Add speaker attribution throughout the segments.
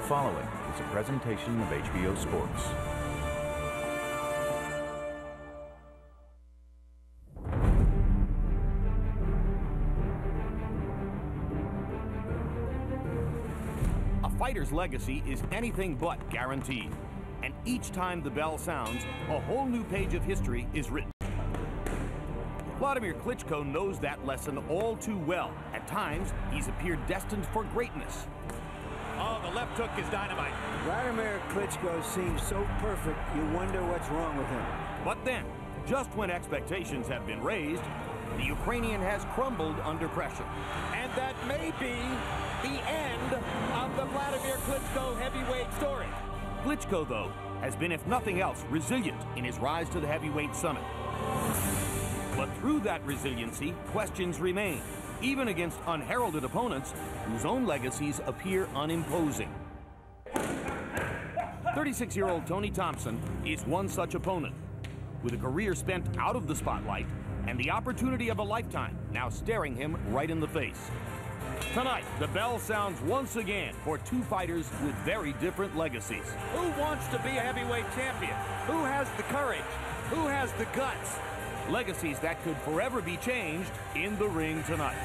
Speaker 1: following is a presentation of HBO Sports.
Speaker 2: A fighter's legacy is anything but guaranteed. And each time the bell sounds, a whole new page of history is written. Wladimir Klitschko knows that lesson all too well. At times, he's appeared destined for greatness. Oh, the left hook is dynamite.
Speaker 3: Wladimir Klitschko seems so perfect, you wonder what's wrong with him.
Speaker 2: But then, just when expectations have been raised, the Ukrainian has crumbled under pressure.
Speaker 4: And that may be the end of the Wladimir Klitschko heavyweight story.
Speaker 2: Klitschko, though, has been, if nothing else, resilient in his rise to the heavyweight summit. But through that resiliency, questions remain, even against unheralded opponents whose own legacies appear unimposing. 36-year-old Tony Thompson is one such opponent, with a career spent out of the spotlight and the opportunity of a lifetime now staring him right in the face. Tonight, the bell sounds once again for two fighters with very different legacies.
Speaker 4: Who wants to be a heavyweight champion? Who has the courage? Who has the guts?
Speaker 2: Legacies that could forever be changed in the ring tonight.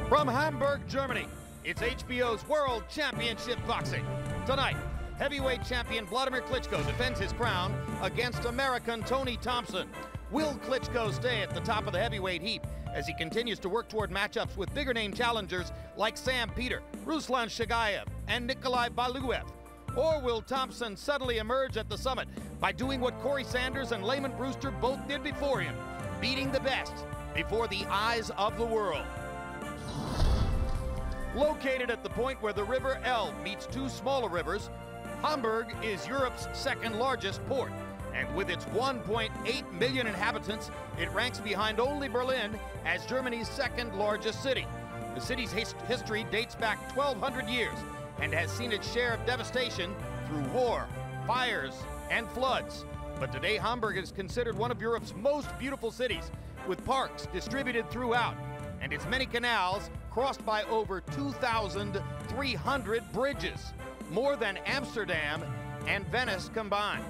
Speaker 4: From Hamburg, Germany, it's HBO's World Championship Boxing. Tonight, heavyweight champion Wladimir Klitschko defends his crown against American Tony Thompson. Will Klitschko stay at the top of the heavyweight heap as he continues to work toward matchups with bigger-name challengers like Sam Peter, Ruslan Shagayev, and Nikolai Valuev? Or will Thompson suddenly emerge at the summit by doing what Corey Sanders and Layman Brewster both did before him, beating the best before the eyes of the world? Located at the point where the River Elbe meets two smaller rivers, Hamburg is Europe's second largest port. And with its 1.8 million inhabitants, it ranks behind only Berlin as Germany's second largest city. The city's history dates back 1,200 years and has seen its share of devastation through war, fires, and floods. But today, Hamburg is considered one of Europe's most beautiful cities, with parks distributed throughout, and its many canals crossed by over 2,300 bridges, more than Amsterdam and Venice combined.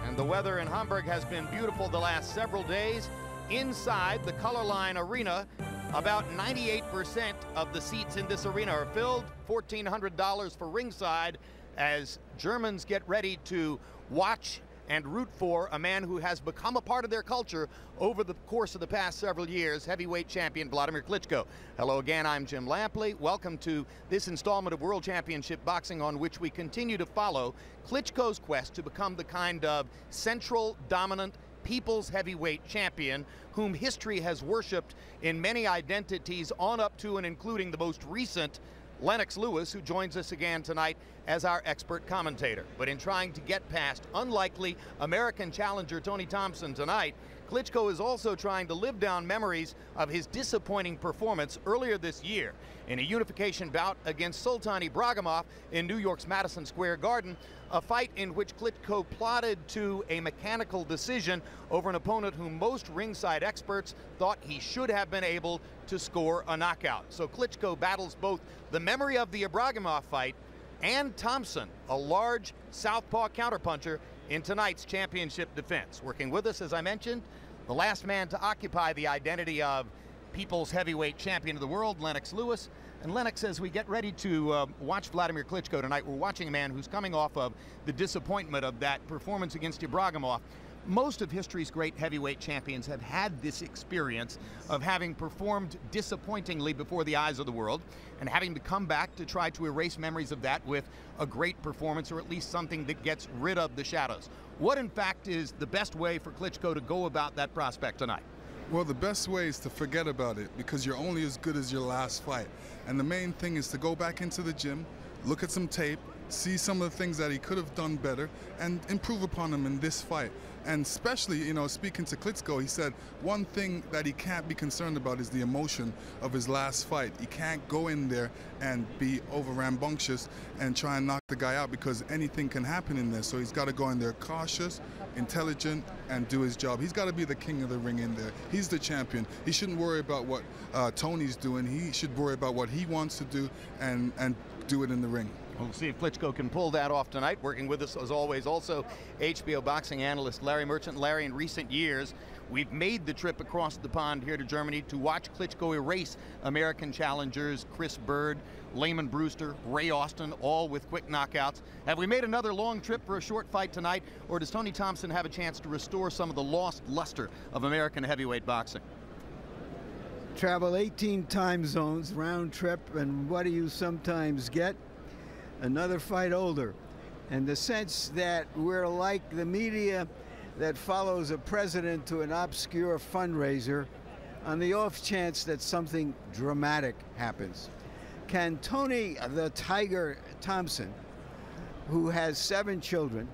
Speaker 4: And the weather in Hamburg has been beautiful the last several days. Inside the Color Line Arena, about 98% of the seats in this arena are filled, $1,400 for ringside, as Germans get ready to watch and root for a man who has become a part of their culture over the course of the past several years, heavyweight champion Wladimir Klitschko. Hello again, I'm Jim Lampley. Welcome to this installment of World Championship Boxing, on which we continue to follow Klitschko's quest to become the kind of central, dominant, people's heavyweight champion whom history has worshipped in many identities, on up to and including the most recent Lennox Lewis, who joins us again tonight as our expert commentator. But in trying to get past unlikely American challenger Tony Thompson tonight, Klitschko is also trying to live down memories of his disappointing performance earlier this year in a unification bout against Sultan Ibragimov in New York's Madison Square Garden, a fight in which Klitschko plodded to a mechanical decision over an opponent whom most ringside experts thought he should have been able to score a knockout. So Klitschko battles both the memory of the Ibragimov fight and Thompson, a large southpaw counterpuncher, in tonight's championship defense. Working with us, as I mentioned, the last man to occupy the identity of people's heavyweight champion of the world, Lennox Lewis. And Lennox, as we get ready to watch Wladimir Klitschko tonight, we're watching a man who's coming off of the disappointment of that performance against Ibragimov. Most of history's great heavyweight champions have had this experience of having performed disappointingly before the eyes of the world and having to come back to try to erase memories of that with a great performance, or at least something that gets rid of the shadows. What, in fact, is the best way for Klitschko to go about that prospect tonight?
Speaker 5: Well, the best way is to forget about it, because you're only as good as your last fight. And the main thing is to go back into the gym, look at some tape, see some of the things that he could have done better, and improve upon them in this fight. And especially, you know, speaking to Klitschko, he said one thing that he can't be concerned about is the emotion of his last fight. He can't go in there and be over rambunctious and try and knock the guy out, because anything can happen in there. So he's got to go in there cautious, intelligent, and do his job. He's got to be the king of the ring in there. He's the champion. He shouldn't worry about what Tony's doing. He should worry about what he wants to do and do it in the ring.
Speaker 4: We'll see if Klitschko can pull that off tonight. Working with us, as always, also HBO boxing analyst Larry Merchant. Larry, in recent years, we've made the trip across the pond here to Germany to watch Klitschko erase American challengers Chris Bird, Layman Brewster, Ray Austin, all with quick knockouts. Have we made another long trip for a short fight tonight, or does Tony Thompson have a chance to restore some of the lost luster of American heavyweight boxing?
Speaker 3: Travel 18 time zones, round trip, and what do you sometimes get? Another fight older. And the sense that we're like the media that follows a president to an obscure fundraiser on the off chance that something dramatic happens. Can Tony the Tiger Thompson, who has 7 children,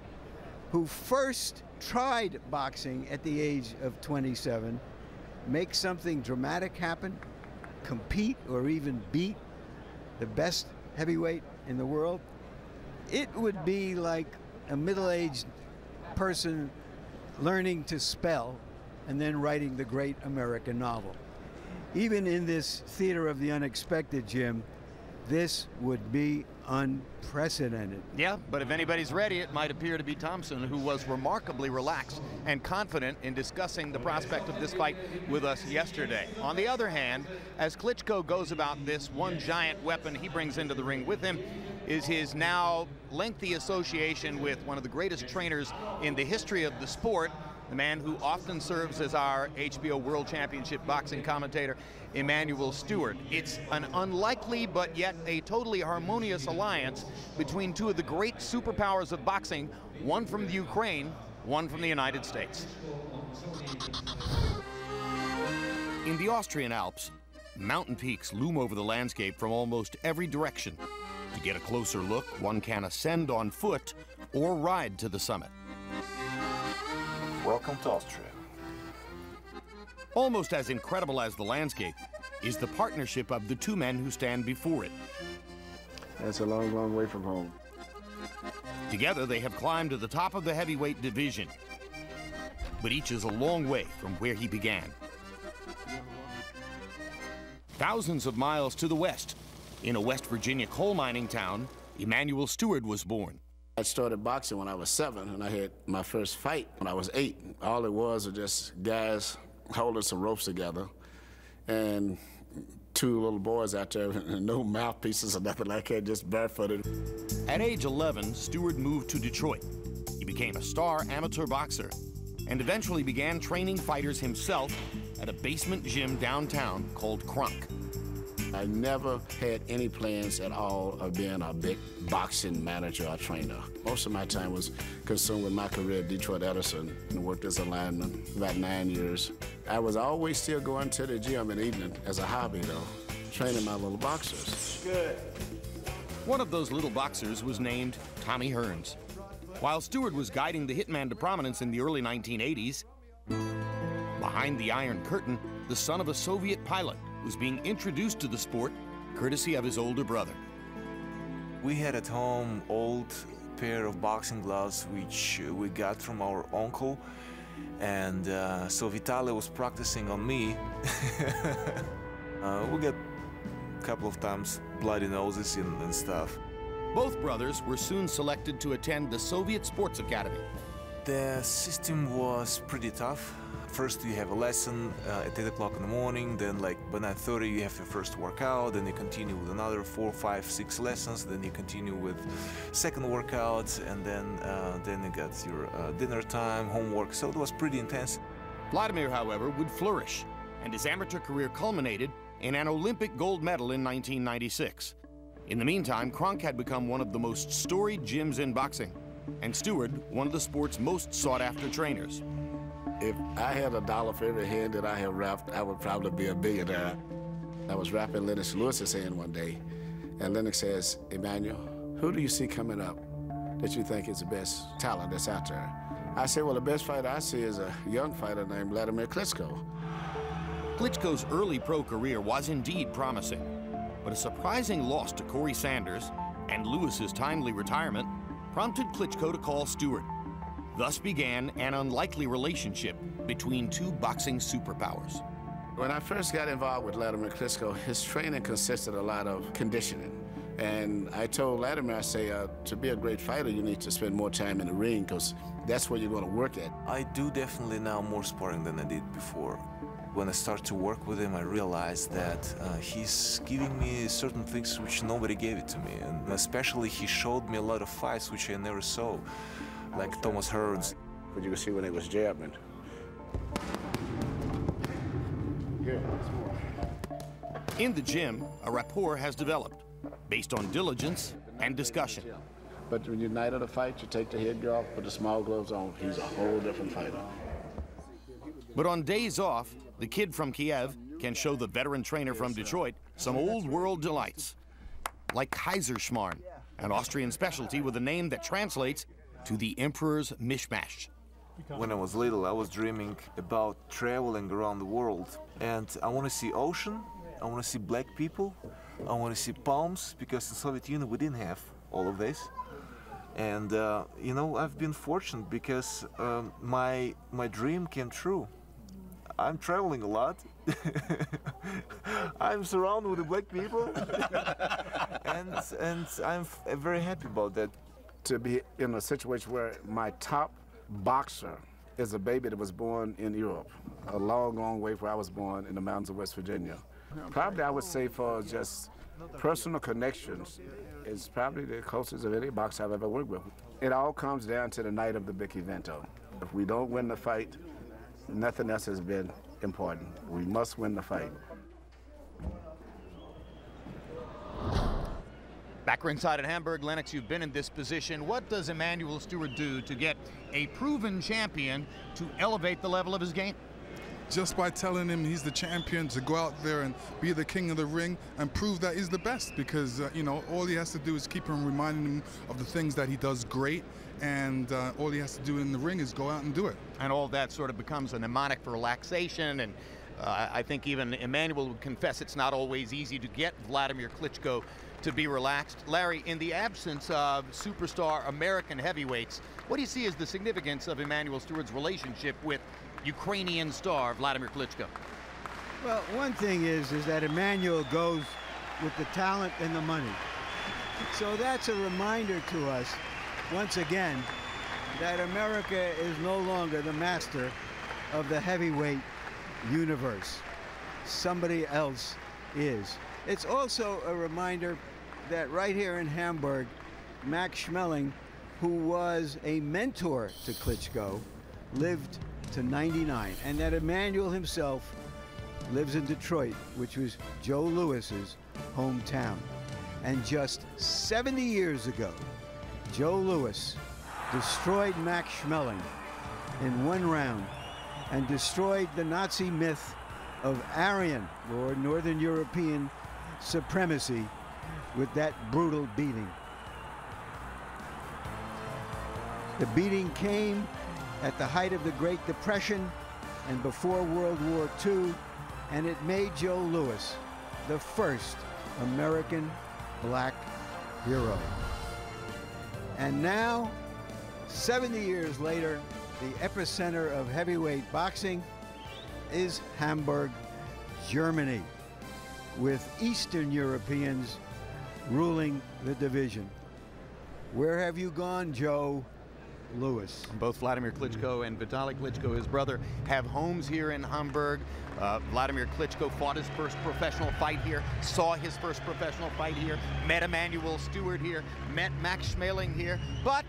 Speaker 3: who first tried boxing at the age of 27, make something dramatic happen, compete or even beat the best heavyweight in the world? It would be like a middle-aged person learning to spell and then writing the great American novel. Even in this theater of the unexpected, Jim, this would be unprecedented.
Speaker 4: Yeah, but if anybody's ready, it might appear to be Thompson, who was remarkably relaxed and confident in discussing the prospect of this fight with us yesterday. On the other hand, as Klitschko goes about this, one giant weapon he brings into the ring with him is his now lengthy association with one of the greatest trainers in the history of the sport, the man who often serves as our HBO World Championship boxing commentator, Emanuel Stewart. It's an unlikely but yet a totally harmonious alliance between two of the great superpowers of boxing, one from the Ukraine, one from the United States. In the Austrian Alps, mountain peaks loom over the landscape from almost every direction. To get a closer look, one can ascend on foot or ride to the summit.
Speaker 6: Welcome to Austria.
Speaker 2: Almost as incredible as the landscape is the partnership of the two men who stand before it.
Speaker 7: That's a long, long way from home.
Speaker 2: Together, they have climbed to the top of the heavyweight division, but each is a long way from where he began. Thousands of miles to the west, in a West Virginia coal mining town, Emanuel Stewart was born.
Speaker 8: I started boxing when I was 7, and I had my first fight when I was 8. All it was just guys holding some ropes together, and 2 little boys out there, no mouthpieces or nothing like that, just barefooted.
Speaker 2: At age 11, Stewart moved to Detroit. He became a star amateur boxer and eventually began training fighters himself at a basement gym downtown called Kronk.
Speaker 8: I never had any plans at all of being a big boxing manager or trainer. Most of my time was consumed with my career at Detroit Edison and worked as a lineman about 9 years. I was always still going to the gym in the evening as a hobby, though, training my little boxers.
Speaker 3: Good.
Speaker 2: One of those little boxers was named Tommy Hearns. While Stewart was guiding the hitman to prominence in the early 1980s, behind the Iron Curtain, the son of a Soviet pilot was being introduced to the sport courtesy of his older brother.
Speaker 6: We had at home old pair of boxing gloves which we got from our uncle, and so Vitaly was practicing on me. We got a couple of times bloody noses and stuff.
Speaker 2: Both brothers were soon selected to attend the Soviet Sports Academy.
Speaker 6: The system was pretty tough. first you have a lesson at 8 o'clock in the morning, then like by 9:30 you have your first workout, then you continue with another 4, 5, 6 lessons, then you continue with second workout, and then you got your dinner time, homework, so it was pretty intense.
Speaker 2: Wladimir, however, would flourish, and his amateur career culminated in an Olympic gold medal in 1996. In the meantime, Kronk had become one of the most storied gyms in boxing, and Stewart one of the sport's most sought-after trainers.
Speaker 8: If I had $1 for every hand that I have wrapped, I would probably be a billionaire. I was wrapping Lennox Lewis's hand one day, and Lennox says, "Emmanuel, who do you see coming up that you think is the best talent that's out there?" I said, "Well, the best fighter I see is a young fighter named Wladimir Klitschko."
Speaker 2: Klitschko's early pro career was indeed promising, but a surprising loss to Corey Sanders and Lewis's timely retirement prompted Klitschko to call Stewart. Thus began an unlikely relationship between two boxing superpowers.
Speaker 8: When I first got involved with Wladimir Klitschko, his training consisted a lot of conditioning. And I told Wladimir, I say, to be a great fighter, you need to spend more time in the ring, because that's where you're going to work at.
Speaker 6: I do definitely now more sparring than I did before. When I start to work with him, I realized that he's giving me certain things which nobody gave it to me. And especially he showed me a lot of fights which I never saw, like Thomas Hearns.
Speaker 8: But you can see when it was jabbing.
Speaker 2: In the gym, a rapport has developed based on diligence and discussion.
Speaker 8: But when you're night of the fight, you take the headgear off, put the small gloves on, he's a whole different fighter.
Speaker 2: But on days off, the kid from Kiev can show the veteran trainer from Detroit some old world delights, like Kaiserschmarrn, an Austrian specialty with a name that translates to the Emperor's Mishmash.
Speaker 6: When I was little, I was dreaming about traveling around the world, and I want to see ocean, I want to see black people, I want to see palms, because in Soviet Union we didn't have all of this. And you know, I've been fortunate because my dream came true. I'm traveling a lot. I'm surrounded with the black people, and I'm very happy about that.
Speaker 8: To be in a situation where my top boxer is a baby that was born in Europe, a long, long way where I was born in the mountains of West Virginia. Probably I would say for just personal connections, it's probably the closest of any boxer I've ever worked with. It all comes down to the night of the big event, though. If we don't win the fight, nothing else has been important. We must win the fight.
Speaker 4: Back ringside at Hamburg, Lennox, you've been in this position. What does Emanuel Stewart do to get a proven champion to elevate the level of his game?
Speaker 5: Just by telling him he's the champion, to go out there and be the king of the ring and prove that he's the best, because you know, all he has to do is keep on reminding him of the things that he does great, and all he has to do in the ring is go out and do it.
Speaker 4: And all that sort of becomes a mnemonic for relaxation, and I think even Emanuel would confess it's not always easy to get Wladimir Klitschko to be relaxed. Larry, in the absence of superstar American heavyweights, what do you see as the significance of Emanuel Stewart's relationship with Ukrainian star Wladimir Klitschko?
Speaker 3: Well, one thing is that Emanuel goes with the talent and the money. So that's a reminder to us, once again, that America is no longer the master of the heavyweight universe. Somebody else is. It's also a reminder that right here in Hamburg, Max Schmeling, who was a mentor to Klitschko, lived to 99, and that Emanuel himself lives in Detroit, which was Joe Louis's hometown. And just 70 years ago, Joe Louis destroyed Max Schmeling in one round and destroyed the Nazi myth of Aryan, or Northern European supremacy, with that brutal beating. The beating came at the height of the Great Depression and before World War II, and it made Joe Louis the first American black hero. And now, 70 years later, the epicenter of heavyweight boxing is Hamburg, Germany, with Eastern Europeans ruling the division. Where have you gone, Joe? Lewis.
Speaker 4: Both Wladimir Klitschko and Vitaly Klitschko, his brother, have homes here in Hamburg. Wladimir Klitschko fought his first professional fight here, saw his first professional fight here, met Emanuel Stewart here, met Max Schmeling here, but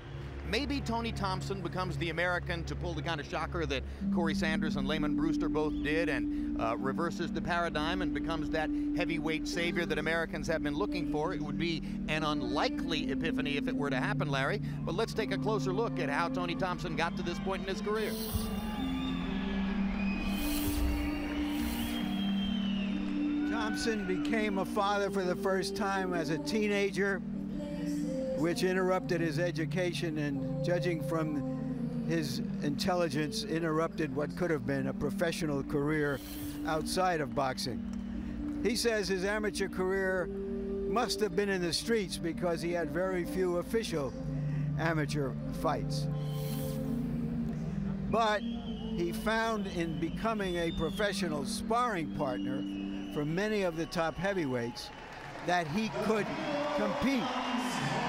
Speaker 4: maybe Tony Thompson becomes the American to pull the kind of shocker that Corey Sanders and Layman Brewster both did, and reverses the paradigm and becomes that heavyweight savior that Americans have been looking for. It would be an unlikely epiphany if it were to happen, Larry, but let's take a closer look at how Tony Thompson got to this point in his career.
Speaker 3: Thompson became a father for the first time as a teenager, which interrupted his education, and judging from his intelligence, interrupted what could have been a professional career outside of boxing. He says his amateur career must have been in the streets because he had very few official amateur fights. But he found in becoming a professional sparring partner for many of the top heavyweights that he could compete.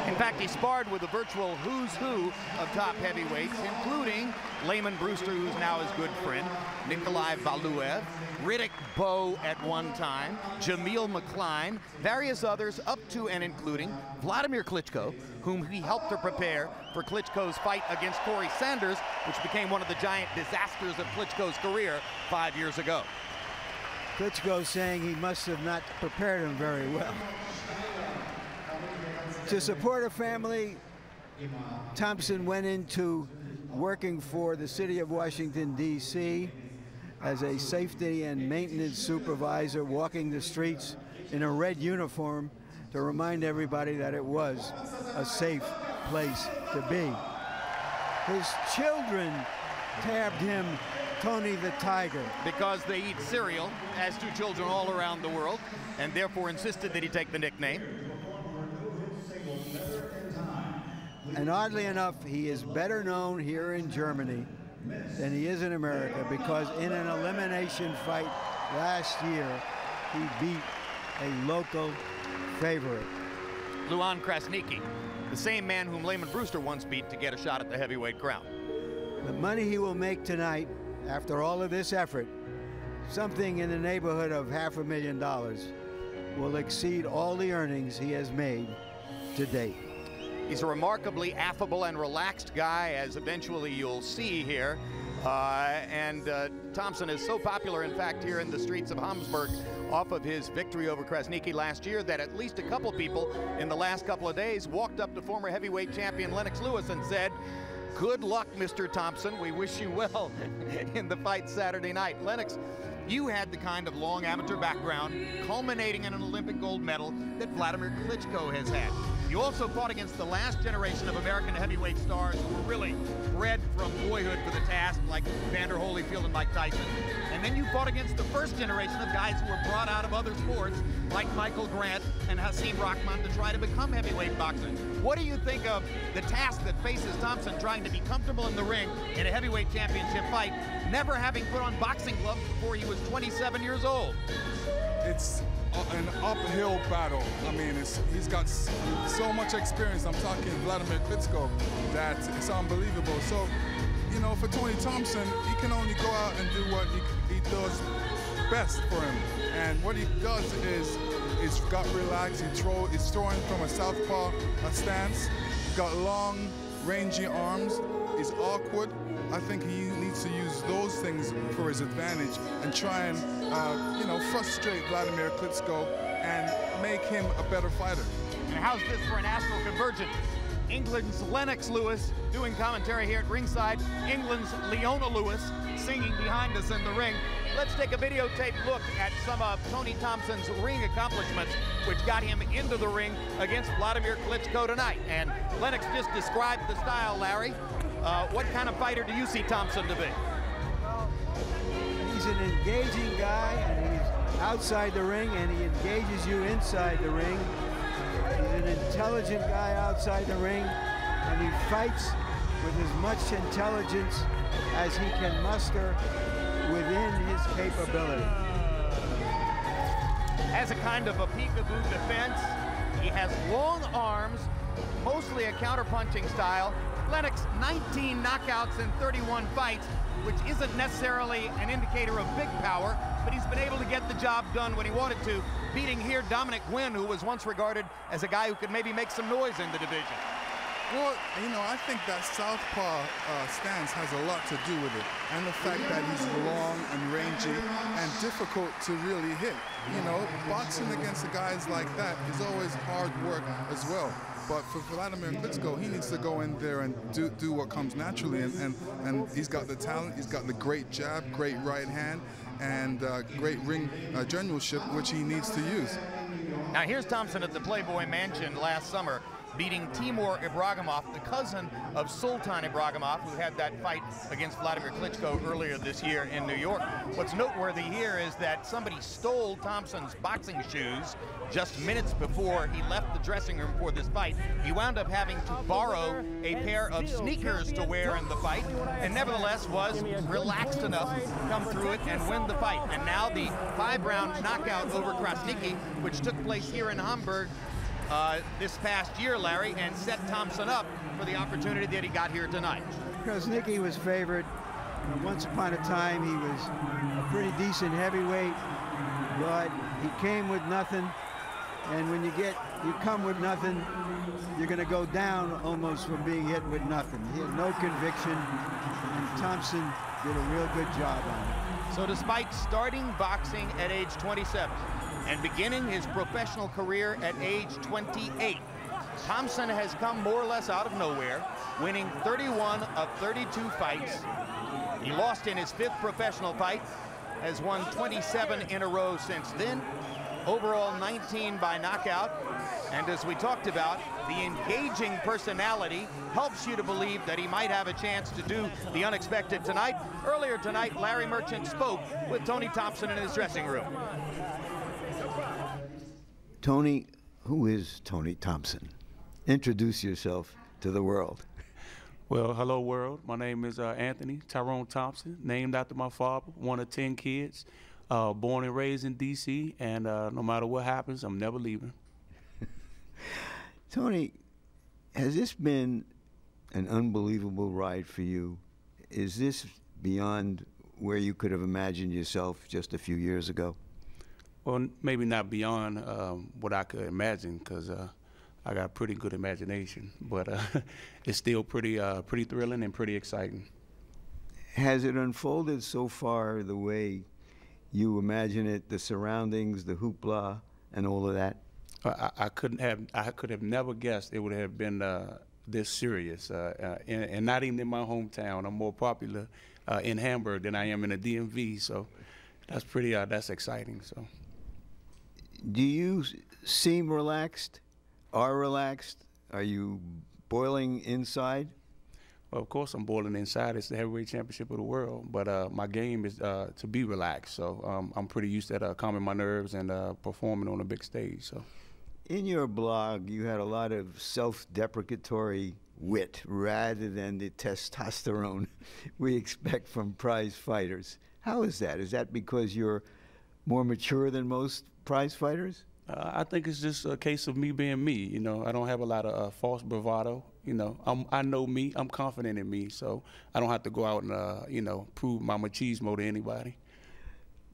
Speaker 4: In fact, he sparred with a virtual who's who of top heavyweights, including Layman Brewster, who's now his good friend, Nikolai Valuev, Riddick Bowe at one time, Jamil McCline, various others up to and including Wladimir Klitschko, whom he helped to prepare for Klitschko's fight against Corey Sanders, which became one of the giant disasters of Klitschko's career 5 years ago.
Speaker 3: Klitschko saying he must have not prepared him very well. To support a family, Thompson went into working for the city of Washington, D.C. as a safety and maintenance supervisor, walking the streets in a red uniform to remind everybody that it was a safe place to be. His children tabbed him Tony the Tiger.
Speaker 4: Because they eat cereal, as do children all around the world, and therefore insisted that he take the nickname.
Speaker 3: And oddly enough, he is better known here in Germany than he is in America, because in an elimination fight last year, he beat a local favorite.
Speaker 4: Luan Krasniqi, the same man whom Layman Brewster once beat to get a shot at the heavyweight crown.
Speaker 3: The money he will make tonight, after all of this effort, something in the neighborhood of $500,000, will exceed all the earnings he has made to date.
Speaker 4: He's a remarkably affable and relaxed guy, as eventually you'll see here. Thompson is so popular, in fact, here in the streets of Hamburg, off of his victory over Krasniqi last year, that at least a couple people in the last couple of days walked up to former heavyweight champion Lennox Lewis and said, "Good luck, Mr. Thompson. We wish you well in the fight Saturday night." Lennox, you had the kind of long amateur background culminating in an Olympic gold medal that Wladimir Klitschko has had. You also fought against the last generation of American heavyweight stars who were really bred from boyhood for the task, like Vander Holyfield and Mike Tyson. And then you fought against the first generation of guys who were brought out of other sports, like Michael Grant and Hasim Rahman, to try to become heavyweight boxers. What do you think of the task that faces Thompson trying to be comfortable in the ring in a heavyweight championship fight, never having put on boxing gloves before he was 27 years old?
Speaker 5: It's an uphill battle. I mean, he's got so much experience. I'm talking Wladimir Klitschko, that it's unbelievable. So, you know, for Tony Thompson, he can only go out and do what he does best for him. And what he does is got relaxed. He's throwing from a southpaw stance. He's got long, rangy arms. He's awkward. I think he needs to use those things for his advantage and try and, frustrate Wladimir Klitschko and make him a better fighter.
Speaker 4: And how's this for an astral convergence? England's Lennox Lewis doing commentary here at ringside. England's Leona Lewis singing behind us in the ring. Let's take a videotape look at some of Tony Thompson's ring accomplishments, which got him into the ring against Wladimir Klitschko tonight. And Lennox just described the style, Larry. What kind of fighter do you see Thompson to be?
Speaker 3: Well, he's an engaging guy, and he's outside the ring, and he engages you inside the ring. He's an intelligent guy outside the ring, and he fights with as much intelligence as he can muster within his capability.
Speaker 4: Has a kind of a peekaboo defense. He has long arms, mostly a counter-punching style, Lennox, 19 knockouts in 31 fights, which isn't necessarily an indicator of big power, but he's been able to get the job done when he wanted to, beating here Dominic Gwynn, who was once regarded as a guy who could maybe make some noise in the division.
Speaker 5: Well, you know, I think that southpaw stance has a lot to do with it, and the fact that he's long and rangy and difficult to really hit. You know, boxing against the guys like that is always hard work as well. But for Wladimir Klitschko, he needs to go in there and do what comes naturally, and he's got the talent, he's got the great jab, great right hand, and great ring generalship, which he needs to use.
Speaker 4: Now here's Thompson at the Playboy Mansion last summer, beating Timur Ibragimov, the cousin of Sultan Ibragimov, who had that fight against Wladimir Klitschko earlier this year in New York. What's noteworthy here is that somebody stole Thompson's boxing shoes just minutes before he left the dressing room for this fight. He wound up having to borrow a pair of sneakers to wear in the fight, and nevertheless was relaxed enough to come through it and win the fight. And now the 5-round knockout over Krasniqi, which took place here in Hamburg this past year, Larry, and set Thompson up for the opportunity that he got here tonight.
Speaker 3: Krasniqi was favored. Once upon a time, he was a pretty decent heavyweight, but he came with nothing. And when you come with nothing, you're going to go down almost from being hit with nothing. He had no conviction, and Thompson did a real good job on it.
Speaker 4: So despite starting boxing at age 27 and beginning his professional career at age 28, Thompson has come more or less out of nowhere, winning 31 of 32 fights. He lost in his 5th professional fight, has won 27 in a row since then. Overall 19 by knockout, and as we talked about, the engaging personality helps you to believe that he might have a chance to do the unexpected tonight. Earlier tonight, Larry Merchant spoke with Tony Thompson in his dressing room.
Speaker 3: Tony, who is Tony Thompson? Introduce yourself to the world.
Speaker 9: Well, hello world. My name is Anthony Tyrone Thompson, named after my father, one of 10 kids. Born and raised in D.C., and no matter what happens, I'm never leaving.
Speaker 3: Tony, has this been an unbelievable ride for you? Is this beyond where you could have imagined yourself just a few years ago?
Speaker 9: Well, maybe not beyond what I could imagine, because I got a pretty good imagination, but it's still pretty thrilling and pretty exciting.
Speaker 3: Has it unfolded so far the way you imagine it, the surroundings, the hoopla, and all of that?
Speaker 9: I could have never guessed it would have been this serious, and not even in my hometown. I'm more popular in Hamburg than I am in the DMV, so that's pretty, that's exciting. So,
Speaker 3: do you seem relaxed? Are relaxed? Are you boiling inside?
Speaker 9: Well, of course I'm boiling inside. It's the heavyweight championship of the world, but my game is to be relaxed. So I'm pretty used to calming my nerves and performing on a big stage. So,
Speaker 3: in your blog, you had a lot of self-deprecatory wit rather than the testosterone we expect from prize fighters. How is that? Is that because you're more mature than most prize fighters?
Speaker 9: I think it's just a case of me being me. You know, I don't have a lot of false bravado. You know, I know me. I'm confident in me, so I don't have to go out and you know, prove my machismo to anybody.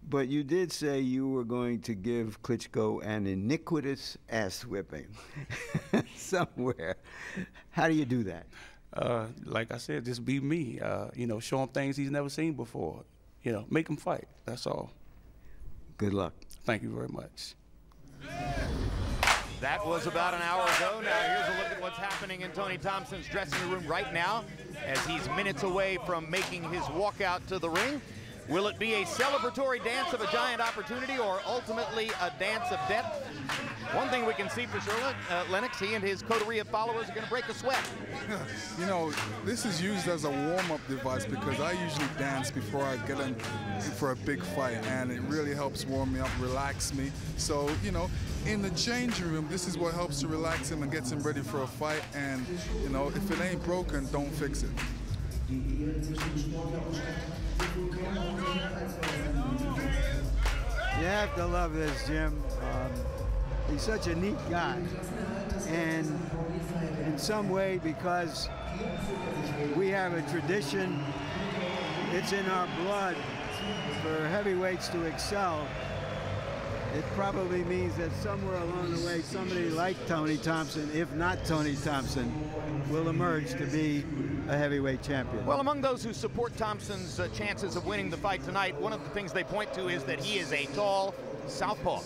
Speaker 3: But you did say you were going to give Klitschko an iniquitous ass whipping somewhere. How do you do that?
Speaker 9: Like I said, just be me. You know, show him things he's never seen before. You know, make him fight. That's all.
Speaker 3: Good luck.
Speaker 9: Thank you very much.
Speaker 4: That was about an hour ago. Now here's a look at what's happening in Tony Thompson's dressing room right now as he's minutes away from making his walkout to the ring. Will it be a celebratory dance of a giant opportunity or ultimately a dance of death? One thing we can see for sure, Lennox, he and his coterie of followers are going to break a sweat.
Speaker 5: You know, this is used as a warm-up device because I usually dance before I get in for a big fight, and it really helps warm me up, relax me. So, you know, in the changing room, this is what helps to relax him and gets him ready for a fight. And, you know, if it ain't broken, don't fix it.
Speaker 3: You have to love this, Jim. He's such a neat guy. And in some way, because we have a tradition. It's in our blood for heavyweights to excel. It probably means that somewhere along the way, somebody like Tony Thompson, if not Tony Thompson, will emerge to be a heavyweight champion.
Speaker 4: Well, among those who support Thompson's chances of winning the fight tonight, one of the things they point to is that he is a tall southpaw.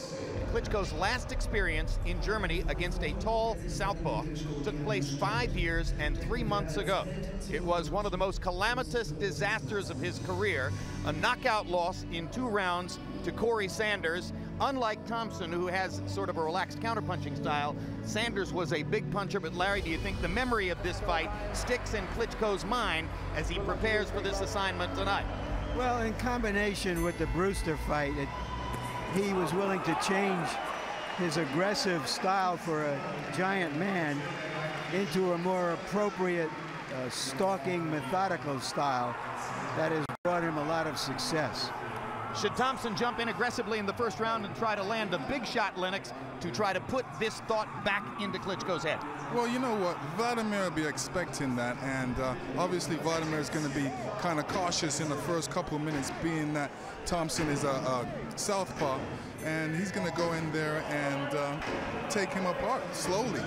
Speaker 4: Klitschko's last experience in Germany against a tall southpaw took place 5 years and 3 months ago. It was one of the most calamitous disasters of his career, a knockout loss in 2 rounds to Corey Sanders. Unlike Thompson, who has sort of a relaxed counterpunching style, Sanders was a big puncher. But Larry, do you think the memory of this fight sticks in Klitschko's mind as he prepares for this assignment tonight?
Speaker 3: Well, in combination with the Brewster fight, he was willing to change his aggressive style for a giant man into a more appropriate stalking, methodical style that has brought him a lot of success.
Speaker 4: Should Thompson jump in aggressively in the first round and try to land a big shot, Lennox, to try to put this thought back into Klitschko's head?
Speaker 5: Well, you know what? Wladimir will be expecting that, and obviously Wladimir is going to be kind of cautious in the first couple of minutes, being that Thompson is a southpaw, and he's going to go in there and take him apart slowly.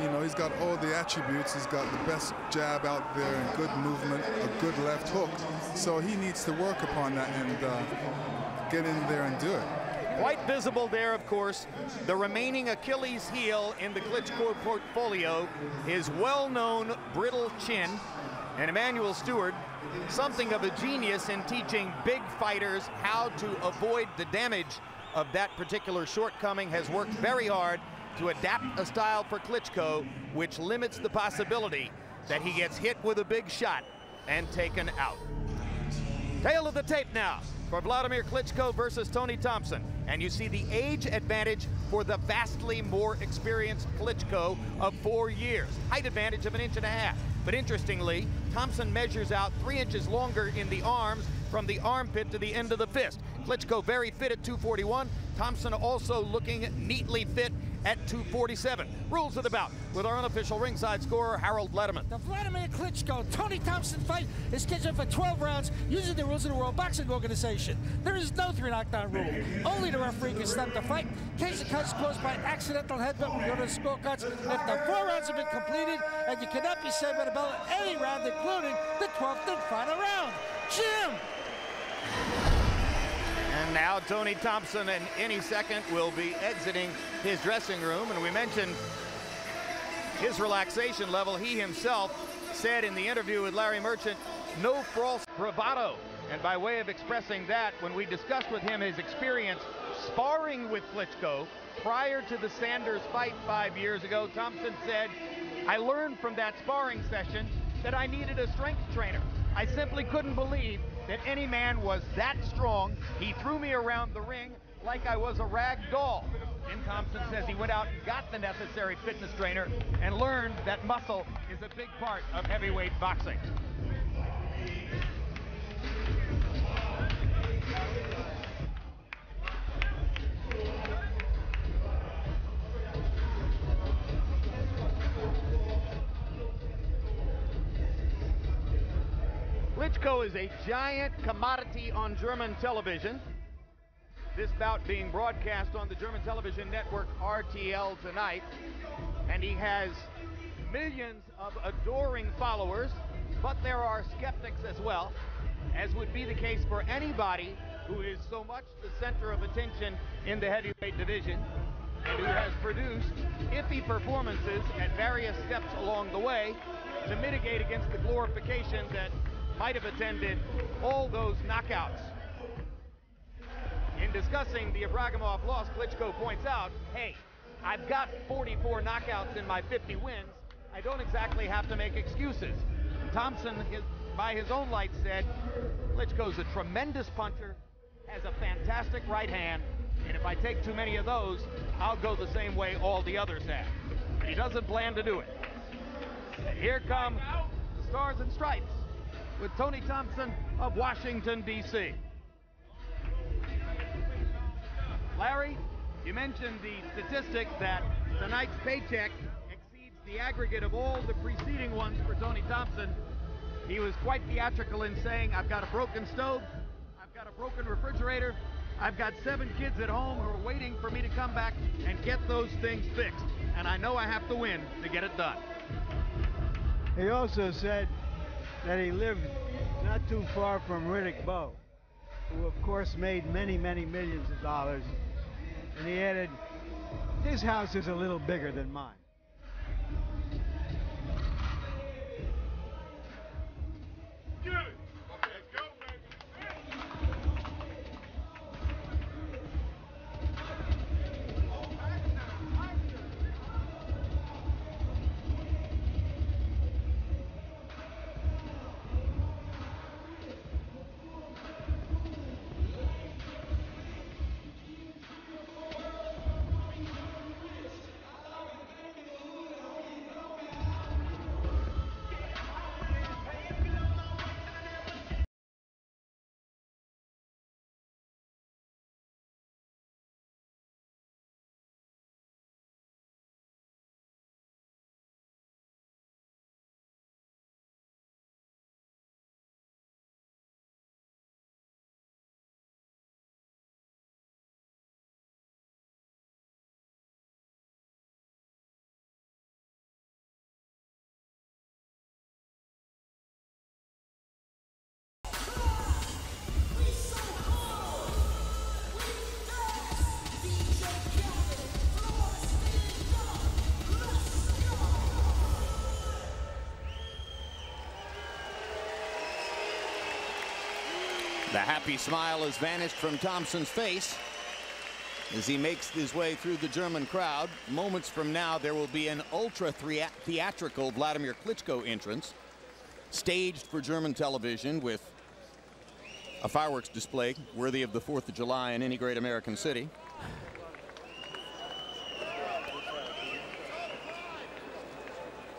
Speaker 5: You know, he's got all the attributes. He's got the best jab out there and good movement, a good left hook. So he needs to work upon that and get in there and do it.
Speaker 4: Quite visible there, of course, the remaining Achilles heel in the Klitschko portfolio, his well-known brittle chin. And Emmanuel Stewart, something of a genius in teaching big fighters how to avoid the damage of that particular shortcoming, has worked very hard to adapt a style for Klitschko which limits the possibility that he gets hit with a big shot and taken out. Tail of the tape now for Wladimir Klitschko versus Tony Thompson. And you see the age advantage for the vastly more experienced Klitschko of 4 years. Height advantage of 1.5 inches. But interestingly, Thompson measures out 3 inches longer in the arms from the armpit to the end of the fist. Klitschko very fit at 241. Thompson also looking neatly fit at 247. Rules of the bout with our unofficial ringside scorer, Harold Lederman.
Speaker 10: The Wladimir Klitschko-Tony Thompson fight is scheduled for 12 rounds using the rules of the World Boxing Organization. There is no 3 knockdown rule. Only the referee can stop the fight. In case the cuts caused by accidental headbutt, we go to the scorecards. If the 4 rounds have been completed, and you cannot be saved by the bell at any round, including the 12th and final round. Jim!
Speaker 4: And now Tony Thompson, in any second, will be exiting his dressing room. And we mentioned his relaxation level. He himself said in the interview with Larry Merchant, no false bravado. And by way of expressing that, when we discussed with him his experience sparring with Klitschko prior to the Sanders fight 5 years ago, Thompson said, I learned from that sparring session that I needed a strength trainer. I simply couldn't believe that any man was that strong. He threw me around the ring like I was a rag doll. Jim Thompson says he went out and got the necessary fitness trainer and learned that muscle is a big part of heavyweight boxing. Klitschko is a giant commodity on German television. This bout being broadcast on the German television network RTL tonight. And he has millions of adoring followers, but there are skeptics as well, as would be the case for anybody who is so much the center of attention in the heavyweight division and who has produced iffy performances at various steps along the way to mitigate against the glorification that might have attended all those knockouts. In discussing the Ibragimov loss, Klitschko points out, hey, I've got 44 knockouts in my 50 wins. I don't exactly have to make excuses. Thompson, by his own light, said, Klitschko's a tremendous puncher, has a fantastic right hand, and if I take too many of those, I'll go the same way all the others have. But he doesn't plan to do it. And here come the Stars and Stripes with Tony Thompson of Washington, D.C. Larry, you mentioned the statistic that tonight's paycheck exceeds the aggregate of all the preceding ones for Tony Thompson. He was quite theatrical in saying, I've got a broken stove, I've got a broken refrigerator, I've got 7 kids at home who are waiting for me to come back and get those things fixed. And I know I have to win to get it done.
Speaker 3: He also said that he lived not too far from Riddick Bowe, who of course made many, many millions of dollars. And he added, his house is a little bigger than mine.
Speaker 4: The happy smile has vanished from Thompson's face as he makes his way through the German crowd. Moments from now, there will be an ultra-theatrical Wladimir Klitschko entrance, staged for German television with a fireworks display worthy of the 4th of July in any great American city.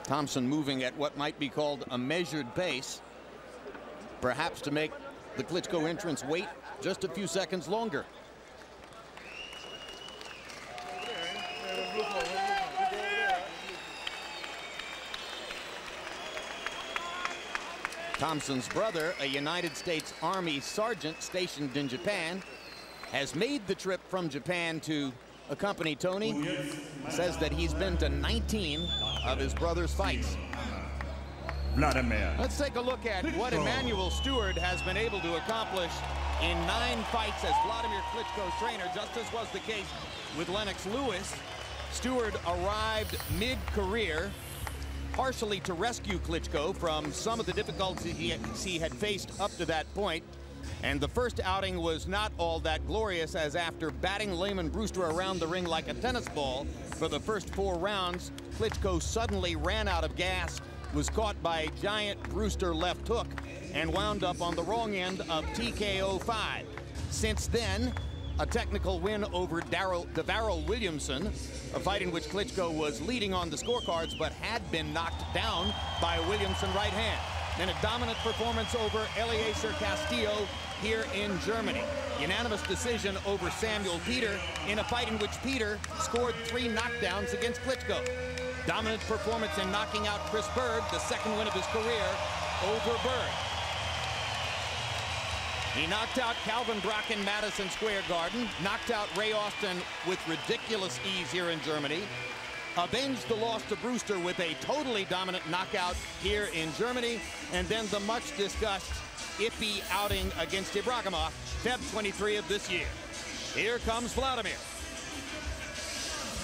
Speaker 4: Thompson moving at what might be called a measured pace, perhaps to make the Klitschko entrance wait just a few seconds longer. Thompson's brother, a United States Army sergeant stationed in Japan, has made the trip from Japan to accompany Tony. Says that he's been to 19 of his brother's fights.
Speaker 11: Wladimir.
Speaker 4: Let's take a look at what Emmanuel Stewart has been able to accomplish in 9 fights as Wladimir Klitschko's trainer, just as was the case with Lennox Lewis. Stewart arrived mid-career, partially to rescue Klitschko from some of the difficulties he had faced up to that point. And the first outing was not all that glorious, as after batting Lehman Brewster around the ring like a tennis ball for the first 4 rounds, Klitschko suddenly ran out of gas, was caught by a giant Brewster left hook, and wound up on the wrong end of TKO 5. Since then, a technical win over Darrell Williamson, a fight in which Klitschko was leading on the scorecards but had been knocked down by a Williamson right hand. Then a dominant performance over Eliezer Castillo here in Germany. Unanimous decision over Samuel Peter in a fight in which Peter scored 3 knockdowns against Klitschko. Dominant performance in knocking out Chris Bird, the 2nd win of his career over Bird. He knocked out Calvin Brock in Madison Square Garden, knocked out Ray Austin with ridiculous ease here in Germany, avenged the loss to Brewster with a totally dominant knockout here in Germany, and then the much-discussed iffy outing against Ibragimov, Feb 23 of this year. Here comes Wladimir.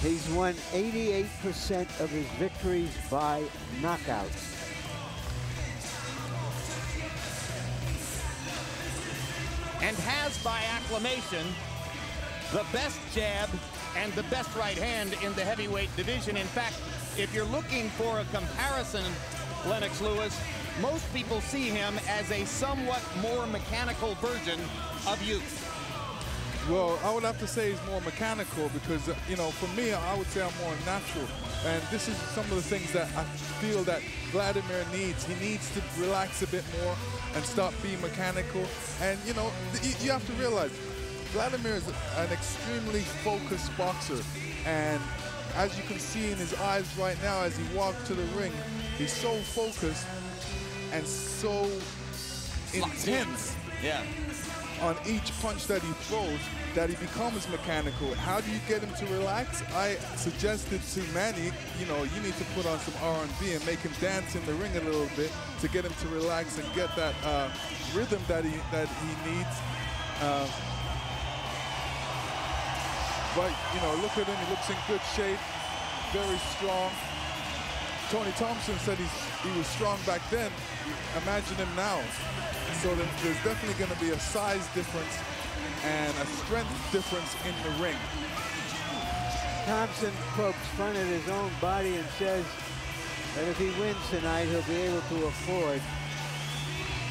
Speaker 3: He's won 88% of his victories by knockouts.
Speaker 4: And has, by acclamation, the best jab and the best right hand in the heavyweight division. In fact, if you're looking for a comparison, Lennox Lewis, most people see him as a somewhat more mechanical version of you.
Speaker 5: Well, I would have to say he's more mechanical because, you know, for me, I would say I'm more natural. And this is some of the things that I feel that Wladimir needs. He needs to relax a bit more and stop being mechanical. And, you know, you have to realize Wladimir is an extremely focused boxer. And as you can see in his eyes right now as he walked to the ring, he's so focused and so intense on each punch that he throws that he becomes mechanical. How do you get him to relax? I suggested to Manny, you know, you need to put on some R&B and make him dance in the ring a little bit to get him to relax and get that rhythm that he needs. But, you know, look at him, he looks in good shape, very strong. Tony Thompson said he was strong back then. Imagine him now. So there's definitely going to be a size difference and a strength difference in the ring.
Speaker 3: Thompson pokes fun at his own body and says that if he wins tonight, he'll be able to afford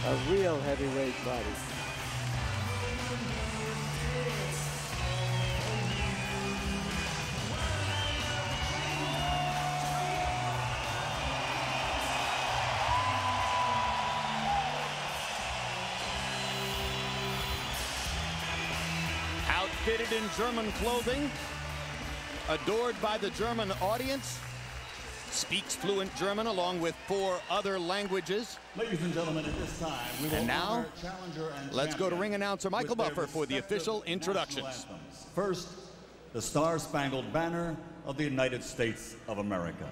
Speaker 3: a real heavyweight body.
Speaker 4: Outfitted in German clothing, adored by the German audience, speaks fluent German along with 4 other languages.
Speaker 11: Ladies and gentlemen, at this time, we will
Speaker 4: and now,
Speaker 11: honor challenger and
Speaker 4: let's go to ring announcer Michael
Speaker 11: with their
Speaker 4: Buffer for the official introductions.
Speaker 11: anthems. First, the Star-Spangled Banner of the United States of America.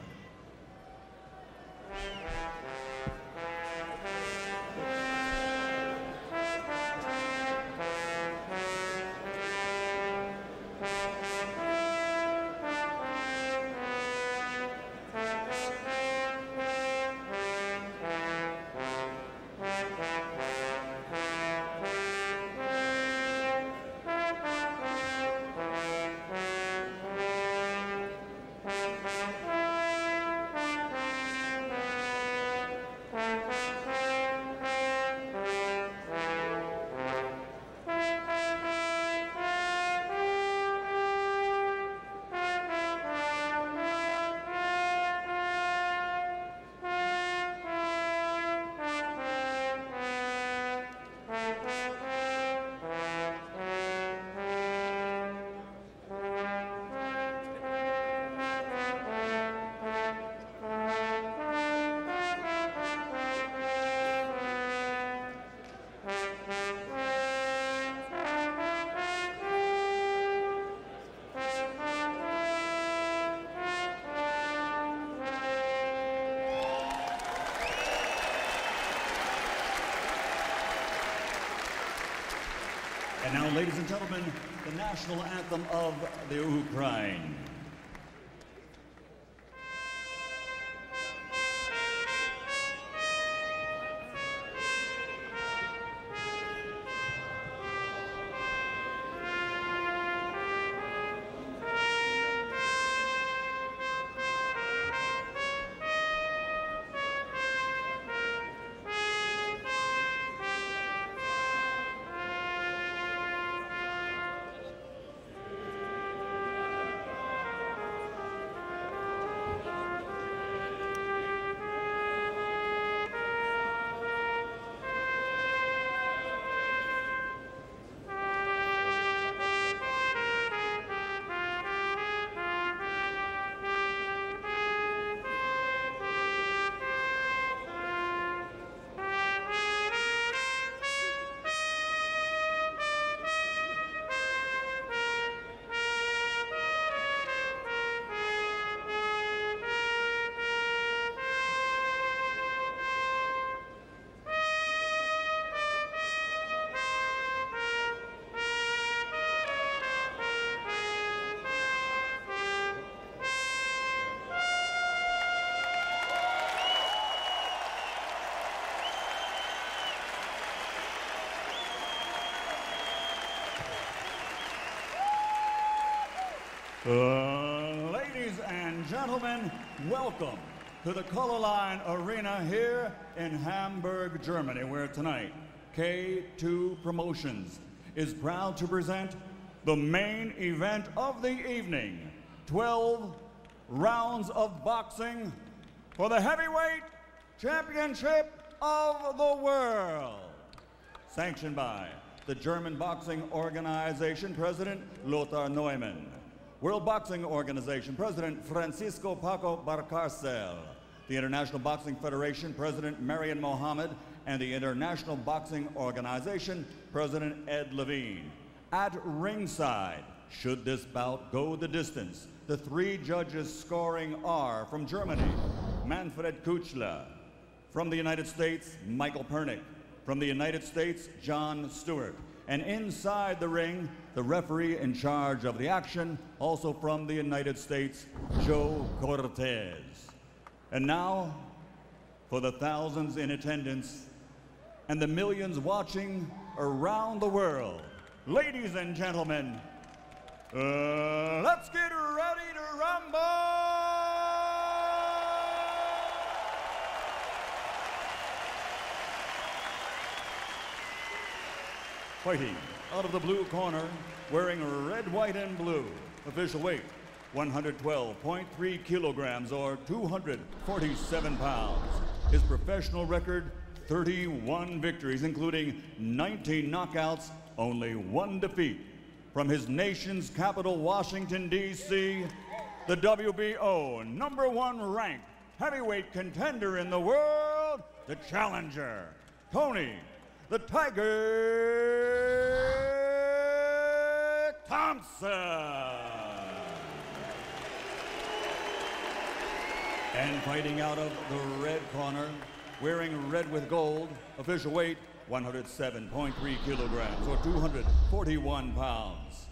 Speaker 11: And now, ladies and gentlemen, the national anthem of the Ukraine. Ladies and gentlemen, welcome to the Color Line Arena here in Hamburg, Germany, where tonight K2 Promotions is proud to present the main event of the evening, 12 rounds of boxing for the heavyweight championship of the world. Sanctioned by the German Boxing Organization President Lothar Neumann, World Boxing Organization President Francisco Paco Barcarcel, the International Boxing Federation President Marian Mohammed, and the International Boxing Organization President Ed Levine. At ringside, should this bout go the distance, the three judges scoring are from Germany, Manfred Kuchler; from the United States, Michael Pernick; from the United States, John Stewart; and inside the ring, the referee in charge of the action, also from the United States, Joe Cortez. And now, for the thousands in attendance and the millions watching around the world, ladies and gentlemen, let's get ready to rumble! Fighting out of the blue corner, wearing red, white, and blue, official weight 112.3 kilograms or 247 pounds. His professional record, 31 victories, including 19 knockouts, only 1 defeat. From his nation's capital, Washington, D.C., the WBO #1 ranked heavyweight contender in the world, the challenger, Tony the Tiger Thompson. And fighting out of the red corner, wearing red with gold, official weight 107.3 kilograms or 241 pounds.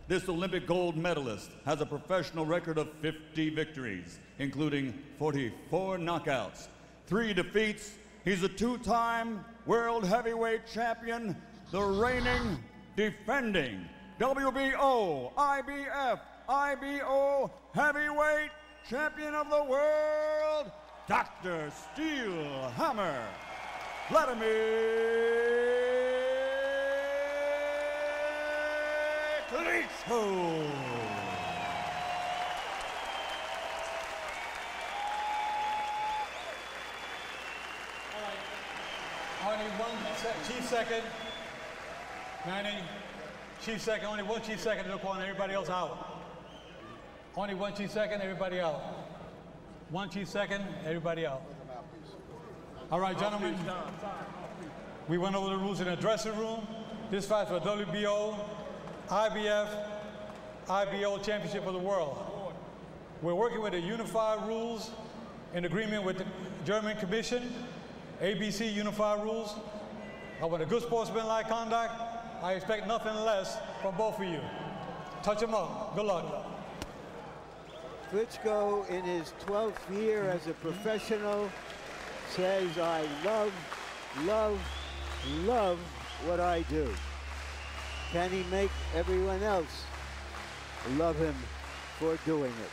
Speaker 11: This Olympic gold medalist has a professional record of 50 victories, including 44 knockouts, 3 defeats. He's a 2-time world heavyweight champion, the reigning, defending WBO, IBF, IBO heavyweight champion of the world, Dr. Steel Hammer, Wladimir Klitschko.
Speaker 12: Only one chief second. Manny, chief second. Only one chief second in the corner. Everybody else out. Only one chief second. Everybody out. One chief second. Everybody out. All right, gentlemen. We went over the rules in the dressing room. This fight for WBO, IBF, IBO Championship of the World. We're working with the unified rules in agreement with the German Commission. ABC unified rules. With a good sportsmanlike conduct, I expect nothing less from both of you. Touch them up. Good luck.
Speaker 3: Klitschko, in his 12th year as a professional, says, I love, love, love what I do. Can he make everyone else love him for doing it?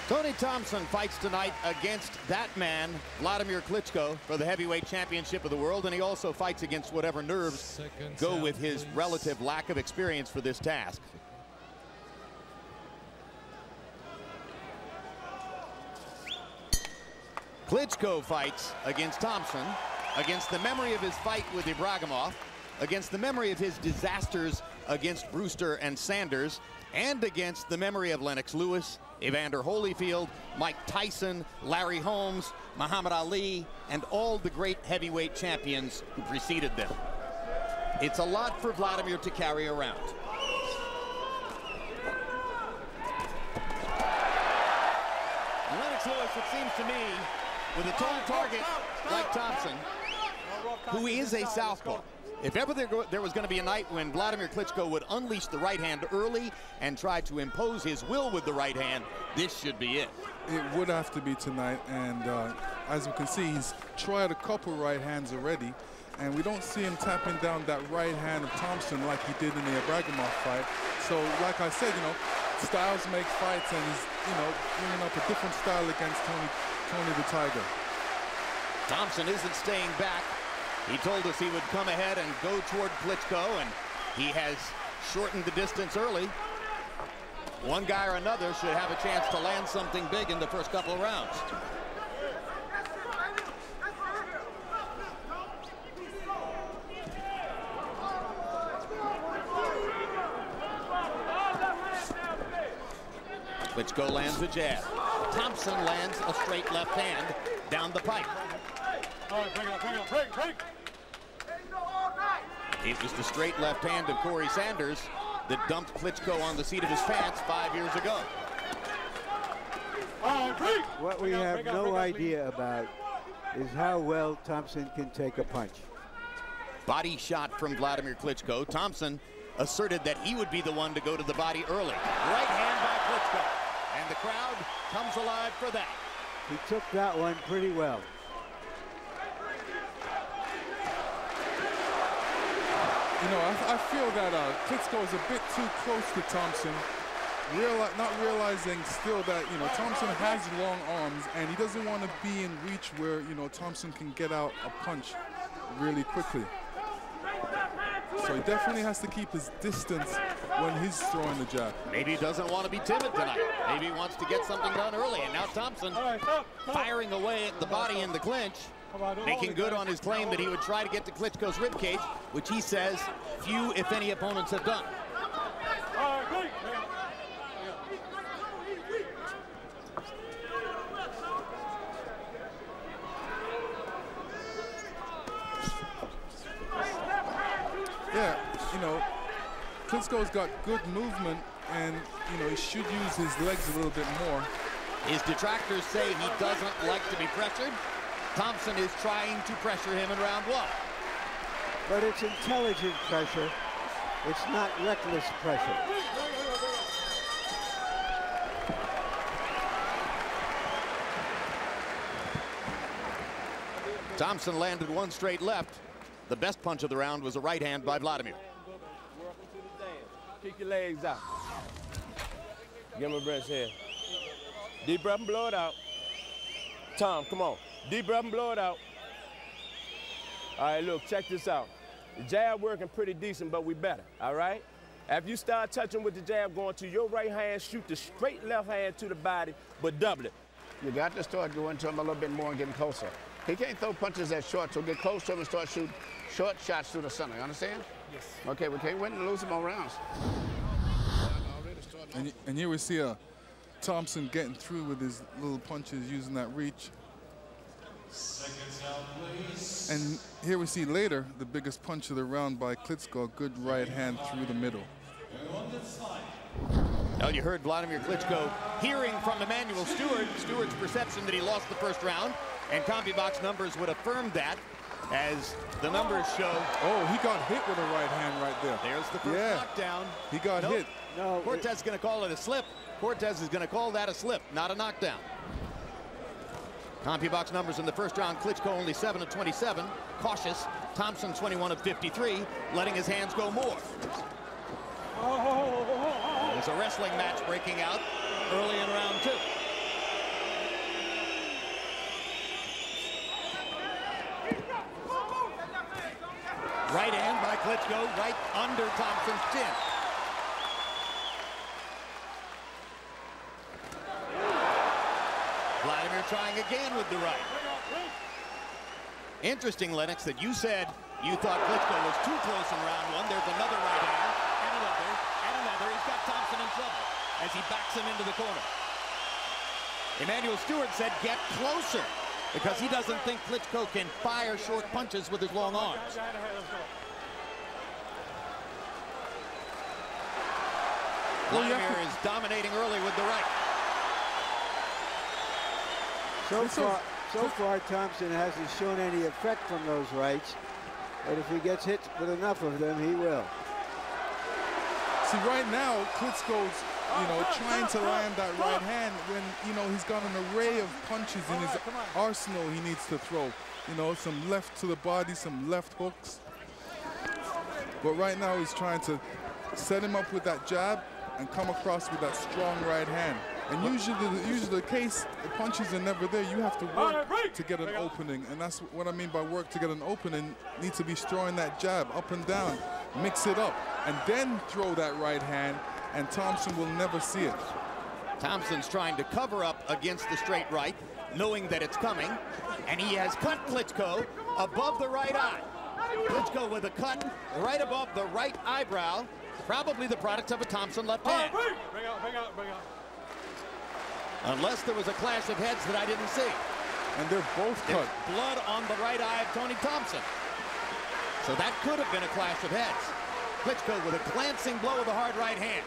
Speaker 4: Tony Thompson fights tonight against that man, Wladimir Klitschko, for the heavyweight championship of the world, and he also fights against whatever nerves go with his relative lack of experience for this task. Klitschko fights against Thompson, against the memory of his fight with Ibragimov, against the memory of his disasters against Brewster and Sanders, and against the memory of Lennox Lewis, Evander Holyfield, Mike Tyson, Larry Holmes, Muhammad Ali, and all the great heavyweight champions who preceded them. It's a lot for Wladimir to carry around. Lennox Lewis, it seems to me, with a tall target like Thompson, who is a southpaw. If ever there was going to be a night when Wladimir Klitschko would unleash the right hand early and try to impose his will with the right hand, this should be it.
Speaker 5: It would have to be tonight, and as we can see, he's tried a couple right hands already, and we don't see him tapping down that right hand of Thompson like he did in the Ibragimov fight. So, like I said, styles make fights, and he's, bringing up a different style against Tony the Tiger.
Speaker 4: Thompson isn't staying back. He told us he would come ahead and go toward Klitschko, and he has shortened the distance early. One guy or another should have a chance to land something big in the first couple of rounds. Klitschko lands a jab. Thompson lands a straight left hand down the pipe.
Speaker 12: All right, bring it up, bring it up, bring.
Speaker 4: It was the straight left hand of Corey Sanders that dumped Klitschko on the seat of his pants 5 years ago.
Speaker 12: All right, bring.
Speaker 3: What we have no idea about is how well Thompson can take a punch.
Speaker 4: Body shot from Wladimir Klitschko. Thompson asserted that he would be the one to go to the body early. Right hand by Klitschko. And the crowd comes alive for that.
Speaker 3: He took that one pretty well.
Speaker 5: You know, I feel that Klitschko is a bit too close to Thompson, not realizing still that, you know, Thompson has long arms and he doesn't want to be in reach where, you know, Thompson can get out a punch really quickly. So he definitely has to keep his distance when he's throwing the jab.
Speaker 4: Maybe he doesn't want to be timid tonight. Maybe he wants to get something done early. And now Thompson firing away at the body in the clinch, making good on his claim that he would try to get to Klitschko's ribcage, which he says few, if any, opponents have done.
Speaker 5: Yeah, you know, Klitschko's got good movement, and, you know, he should use his legs a little bit more.
Speaker 4: His detractors say he doesn't like to be pressured. Thompson is trying to pressure him in round one.
Speaker 3: But it's intelligent pressure. It's not reckless pressure.
Speaker 4: Thompson landed one straight left. The best punch of the round was a right hand by Wladimir.
Speaker 13: Kick your legs out. Give him a breath here. Deep breath and blow it out. Tom, come on. Deep breath and blow it out. All right, look, check this out. The jab working pretty decent, but we better, all right? After you start touching with the jab, going to your right hand, shoot the straight left hand to the body, but double it.
Speaker 8: You got to start going to him a little bit more and getting closer. He can't throw punches that short, so get close to him and start shooting short shots through the center. You understand? Yes. Okay, we can't win and lose him on rounds.
Speaker 5: And here we see Thompson getting through with his little punches using that reach. And here we see later the biggest punch of the round by Klitschko, good right hand through the middle.
Speaker 4: Now you heard Wladimir Klitschko hearing from Emmanuel Stewart. Stewart's perception that he lost the first round, and CompuBox numbers would affirm that, as the numbers show.
Speaker 5: Oh, he got hit with a right hand right there.
Speaker 4: There's the first knockdown.
Speaker 5: He got hit.
Speaker 3: No,
Speaker 4: Cortez is going to call it a slip. Cortez is going to call that a slip, not a knockdown. CompuBox numbers in the first round: Klitschko only 7 of 27, cautious. Thompson 21 of 53, letting his hands go more. There's a wrestling match breaking out early in round two. Right hand by Klitschko, right under Thompson's chin. Wladimir trying again with the right. Interesting, Lennox, that you said you thought Klitschko was too close in round one. There's another right hand, and another, and another. He's got Thompson in trouble as he backs him into the corner. Emmanuel Stewart said get closer, because he doesn't think Klitschko can fire short punches with his long arms. Wladimir is dominating early with the right.
Speaker 3: So far, Thompson hasn't shown any effect from those rights, but if he gets hit with enough of them, he will.
Speaker 5: See, right now, Klitschko's, you know, trying to land that right hand when, you know, he's got an array of punches in his arsenal he needs to throw. You know, some left to the body, some left hooks. But right now, he's trying to set him up with that jab and come across with that strong right hand. And usually the case, the punches are never there. You have to work to get an opening. And that's what I mean by work to get an opening. Need to be throwing that jab up and down, mix it up, and then throw that right hand, and Thompson will never see it.
Speaker 4: Thompson's trying to cover up against the straight right, knowing that it's coming, and he has cut Klitschko above the right eye. Klitschko with a cut right above the right eyebrow, probably the product of a Thompson left hand.
Speaker 12: Bring out.
Speaker 4: Unless there was a clash of heads that I didn't see.
Speaker 5: And they're both cut.
Speaker 4: There's blood on the right eye of Tony Thompson. So that could have been a clash of heads. Klitschko with a glancing blow with a hard right hand.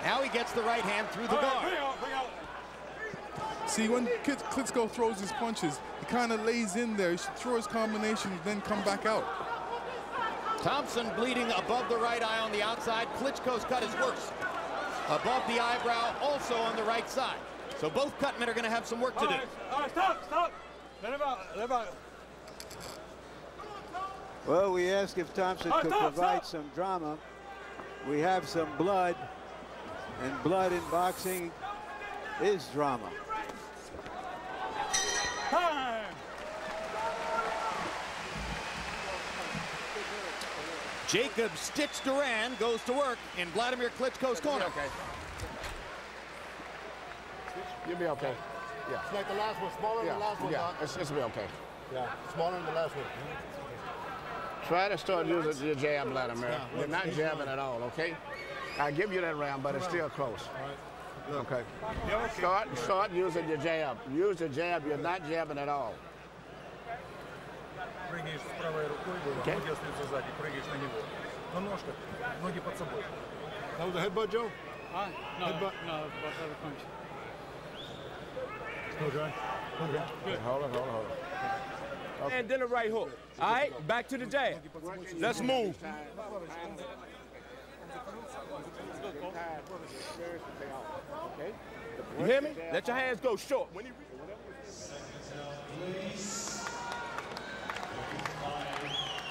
Speaker 4: Now he gets the right hand through the guard.
Speaker 5: See, when Klitschko throws his punches, he kind of lays in there. He should throw his combinations, then come back out.
Speaker 4: Thompson bleeding above the right eye on the outside. Klitschko's cut is worse. Above the eyebrow, also on the right side. So both cutmen are going to have some work to do.
Speaker 12: All right, stop. Let him out.
Speaker 3: Well, we asked if Thompson could provide some drama. We have some blood, and blood in boxing is drama.
Speaker 12: Time.
Speaker 4: Jacob Stitch Duran goes to work in Wladimir Klitschko's corner.
Speaker 8: Okay. You'll be okay. Yeah.
Speaker 14: It's like the last one, smaller than the last one.
Speaker 8: Yeah, it'll be okay.
Speaker 14: Yeah, smaller than the last one.
Speaker 8: Try to start using your jab, Wladimir. You're not jabbing at all, okay? I give you that round, but it's still close. Okay. Start using your jab. Use your jab. You're not jabbing at all.
Speaker 15: Прыгаешь с правой рукой, ноги остаются сзади, прыгаешь на него. На ножках, ноги под собой.
Speaker 14: That was a headbutt, Joe?
Speaker 12: No, headbutt. No, about a punch.
Speaker 14: Okay.
Speaker 8: Good. Hold on.
Speaker 13: Okay. And then a right hook. All right, back to the jab. Let's move. You hear me? Let your hands go short. When he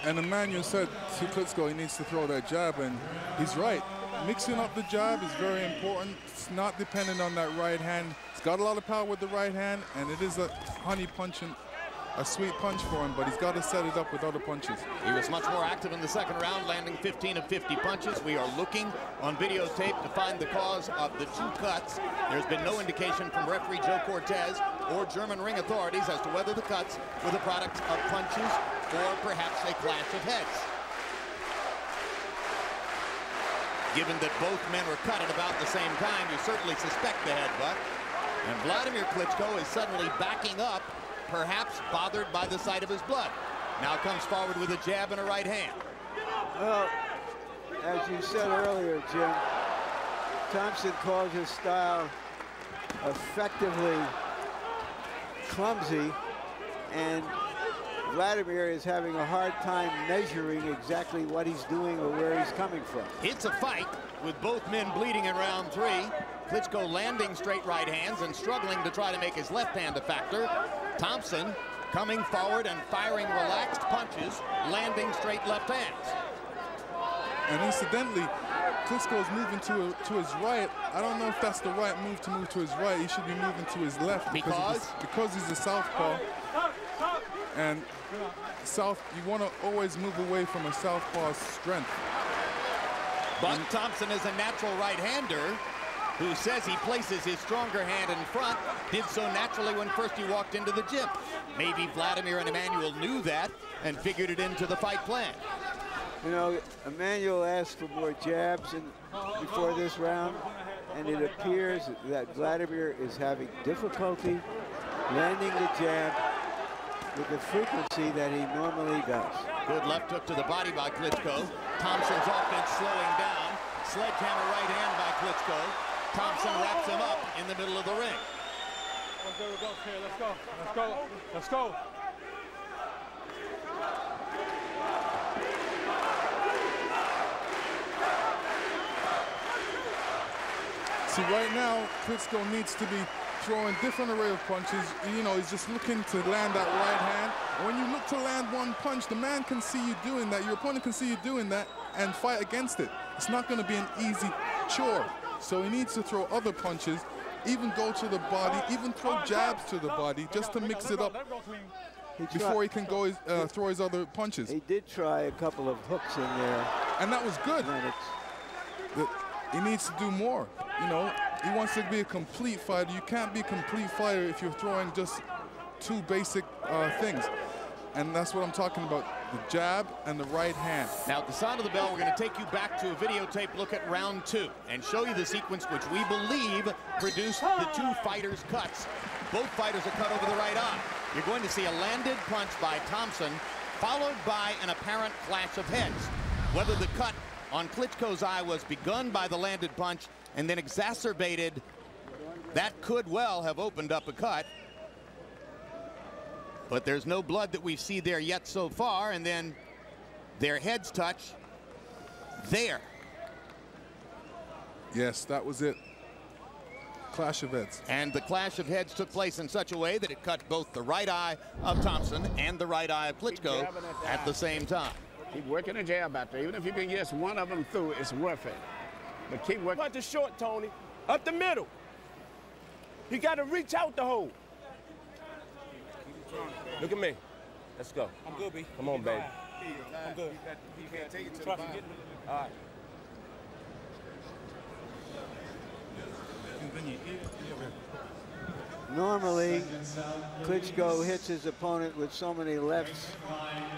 Speaker 5: And Emmanuel said to Klitschko he needs to throw that jab, and he's right. Mixing up the jab is very important. It's not dependent on that right hand. He's got a lot of power with the right hand, and it is a honey punch and a sweet punch for him, but he's got to set it up with other punches.
Speaker 4: He was much more active in the second round, landing 15 of 50 punches. We are looking on videotape to find the cause of the two cuts. There's been no indication from referee Joe Cortez or German ring authorities as to whether the cuts were the product of punches or perhaps a clash of heads. Given that both men were cut at about the same time, you certainly suspect the headbutt. And Wladimir Klitschko is suddenly backing up, perhaps bothered by the sight of his blood. Now comes forward with a jab and a right hand.
Speaker 3: Well, as you said earlier, Jim, Thompson calls his style effectively clumsy, and Wladimir is having a hard time measuring exactly what he's doing or where he's coming from.
Speaker 4: It's a fight with both men bleeding in round three. Klitschko landing straight right hands and struggling to try to make his left hand a factor. Thompson coming forward and firing relaxed punches, landing straight left hands.
Speaker 5: And incidentally, Klitschko's moving to his right. I don't know if that's the right move to his right. He should be moving to his left because he's a southpaw. And you want to always move away from a southpaw's strength.
Speaker 4: But Thompson is a natural right-hander who says he places his stronger hand in front, did so naturally when first he walked into the gym. Maybe Wladimir and Emmanuel knew that and figured it into the fight plan.
Speaker 3: You know, Emmanuel asked for more jabs before this round, and it appears that Wladimir is having difficulty landing the jab with the frequency that he normally does.
Speaker 4: Good left hook to the body by Klitschko. Thompson's offense slowing down. Sledgehammer right hand by Klitschko. Thompson wraps him up in the middle of the ring.
Speaker 12: Let's go.
Speaker 5: See, right now, Klitschko needs to be throwing different array of punches. You know, he's just looking to land that right hand. And when you look to land one punch, the man can see you doing that. Your opponent can see you doing that and fight against it. It's not going to be an easy chore. So he needs to throw other punches, even go to the body, even throw jabs to the body, just to mix it up before he can go throw his other punches.
Speaker 3: He did try a couple of hooks in there.
Speaker 5: And that was good. He needs to do more. You know, he wants to be a complete fighter. You can't be a complete fighter if you're throwing just two basic things. And that's what I'm talking about, the jab and the right hand.
Speaker 4: Now, at the sound of the bell, we're going to take you back to a videotape look at round 2 and show you the sequence which we believe produced the two fighters' cuts. Both fighters are cut over the right eye. You're going to see a landed punch by Thompson, followed by an apparent clash of heads. Whether the cut on Klitschko's eye was begun by the landed punch and then exacerbated, that could well have opened up a cut. But there's no blood that we see there yet so far, and then their heads touch there.
Speaker 5: Yes, that was it. Clash of heads.
Speaker 4: And the clash of heads took place in such a way that it cut both the right eye of Thompson and the right eye of Klitschko at the same time.
Speaker 8: Keep working the jab out there. Even if you can get one of them through, it's worth it. But keep working.
Speaker 13: Punch is short, Tony. Up the middle. You got to reach out the hole. Look at me. Let's go.
Speaker 15: I'm good, B.
Speaker 13: Come on, baby.
Speaker 15: I'm good.
Speaker 14: You can't take it to the
Speaker 15: Trust
Speaker 14: bottom.
Speaker 15: me.
Speaker 13: All right.
Speaker 3: Normally, Klitschko hits his opponent with so many lefts,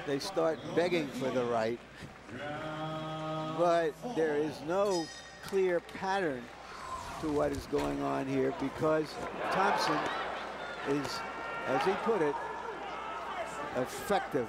Speaker 3: they start begging for the right. But there is no clear pattern to what is going on here because Thompson is, as he put it, effective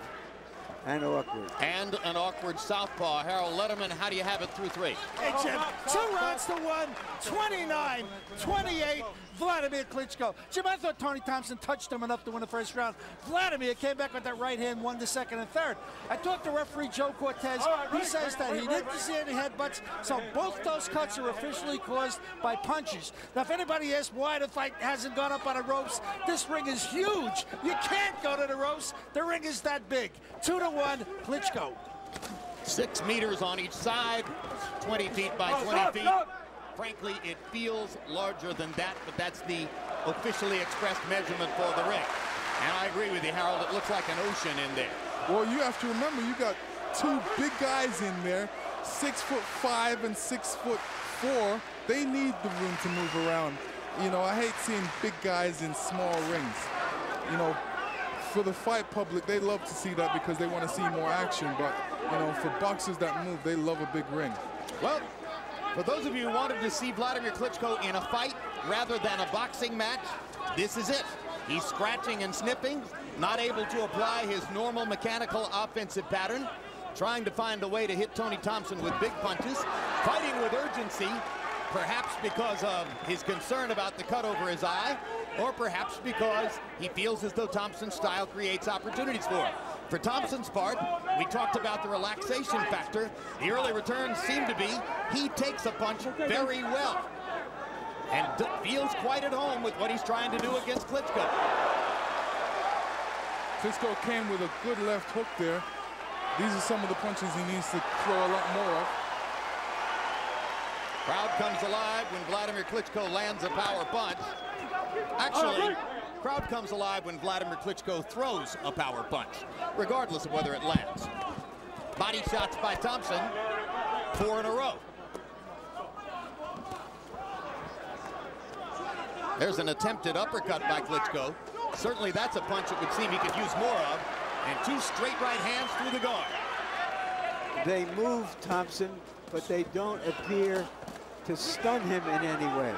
Speaker 3: and awkward.
Speaker 4: And an awkward southpaw. Harold Letterman, how do you have it through 3?
Speaker 10: Hey, Jim, 2 rounds to 1, 29-28, Wladimir Klitschko. Jim, I thought Tony Thompson touched him enough to win the first round. Wladimir came back with that right hand, won the second and third. I talked to referee Joe Cortez. He says that he didn't see any headbutts, so both those cuts are officially caused by punches. Now, if anybody asks why the fight hasn't gone up on the ropes, this ring is huge. You can't go to the ropes. The ring is that big. 2-1, Klitschko.
Speaker 4: 6 meters on each side, 20 feet by 20 feet. Frankly, it feels larger than that, but that's the officially expressed measurement for the ring. And I agree with you, Harold. It looks like an ocean in there.
Speaker 5: Well, you have to remember, you got 2 big guys in there, 6'5" and 6'4". They need the room to move around. You know, I hate seeing big guys in small rings. You know, for the fight public, they love to see that because they want to see more action. But, you know, for boxers that move, they love a big ring.
Speaker 4: Well, for those of you who wanted to see Wladimir Klitschko in a fight rather than a boxing match, this is it. He's scratching and snipping, not able to apply his normal mechanical offensive pattern, trying to find a way to hit Tony Thompson with big punches, fighting with urgency, perhaps because of his concern about the cut over his eye, or perhaps because he feels as though Thompson's style creates opportunities for him. For Thompson's part, we talked about the relaxation factor. The early returns seem to be he takes a punch very well and feels quite at home with what he's trying to do against Klitschko.
Speaker 5: Klitschko came with a good left hook there. These are some of the punches he needs to throw a lot more of.
Speaker 4: Crowd comes alive when Wladimir Klitschko lands a power punch. Actually, crowd comes alive when Wladimir Klitschko throws a power punch, regardless of whether it lands. Body shots by Thompson, 4 in a row. There's an attempted uppercut by Klitschko. Certainly that's a punch it would seem he could use more of. And 2 straight right hands through the guard.
Speaker 3: They move Thompson, but they don't appear to stun him in any way.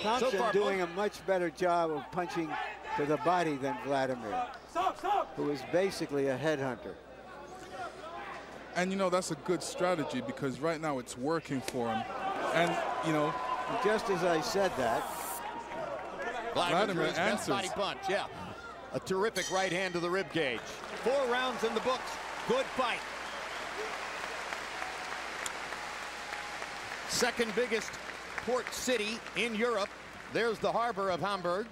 Speaker 3: Thompson
Speaker 4: So far,
Speaker 3: doing a much better job of punching to the body than Wladimir, who is basically a headhunter.
Speaker 5: And, you know, that's a good strategy because right now it's working for him. And, you know,
Speaker 3: just as I said that,
Speaker 4: Wladimir answers. Body punch, yeah. A terrific right hand to the rib cage. 4 rounds in the books. Good fight. Second biggest port city in Europe. There's the harbor of Hamburg.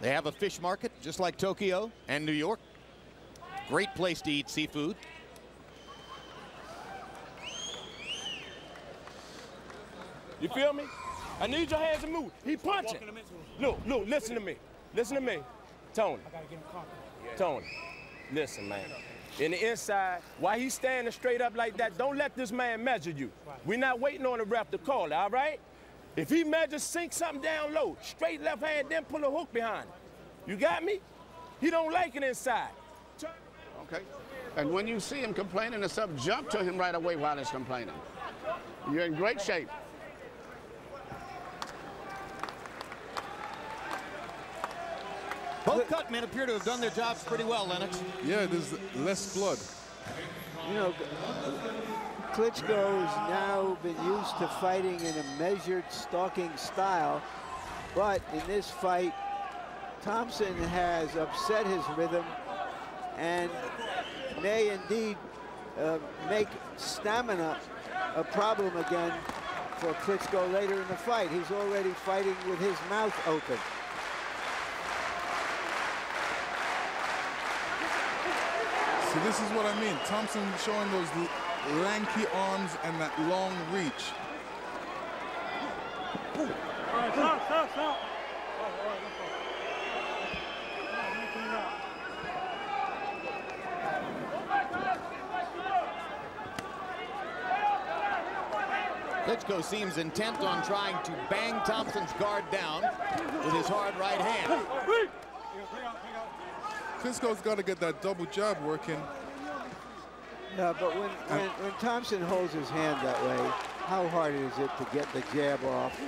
Speaker 4: They have a fish market just like Tokyo and New York. Great place to eat seafood.
Speaker 13: You feel me? I need your hands to move. He punching. Look, listen to me. Listen to me. Tony. Tony, listen, man. in the inside. While he's standing straight up like that, don't let this man measure you. We're not waiting on the ref to call it, all right? If he measures, sink something down low, straight left hand, then pull a hook behind it. You got me? He don't like it inside.
Speaker 8: Okay. And when you see him complaining and stuff, jump to him right away while he's complaining. You're in great shape.
Speaker 4: Both cut men appear to have done their jobs pretty well, Lennox.
Speaker 5: Yeah, there's less blood.
Speaker 3: You know, Klitschko's now been used to fighting in a measured, stalking style, but in this fight, Thompson has upset his rhythm and may indeed make stamina a problem again for Klitschko later in the fight. He's already fighting with his mouth open.
Speaker 5: See, this is what I mean. Thompson showing those lanky arms and that long reach.
Speaker 12: Stop.
Speaker 4: Klitschko seems intent on trying to bang Thompson's guard down with his hard right hand.
Speaker 5: Klitschko's got to get that double jab working.
Speaker 3: No, but when Thompson holds his hand that way, how hard is it to get the jab off?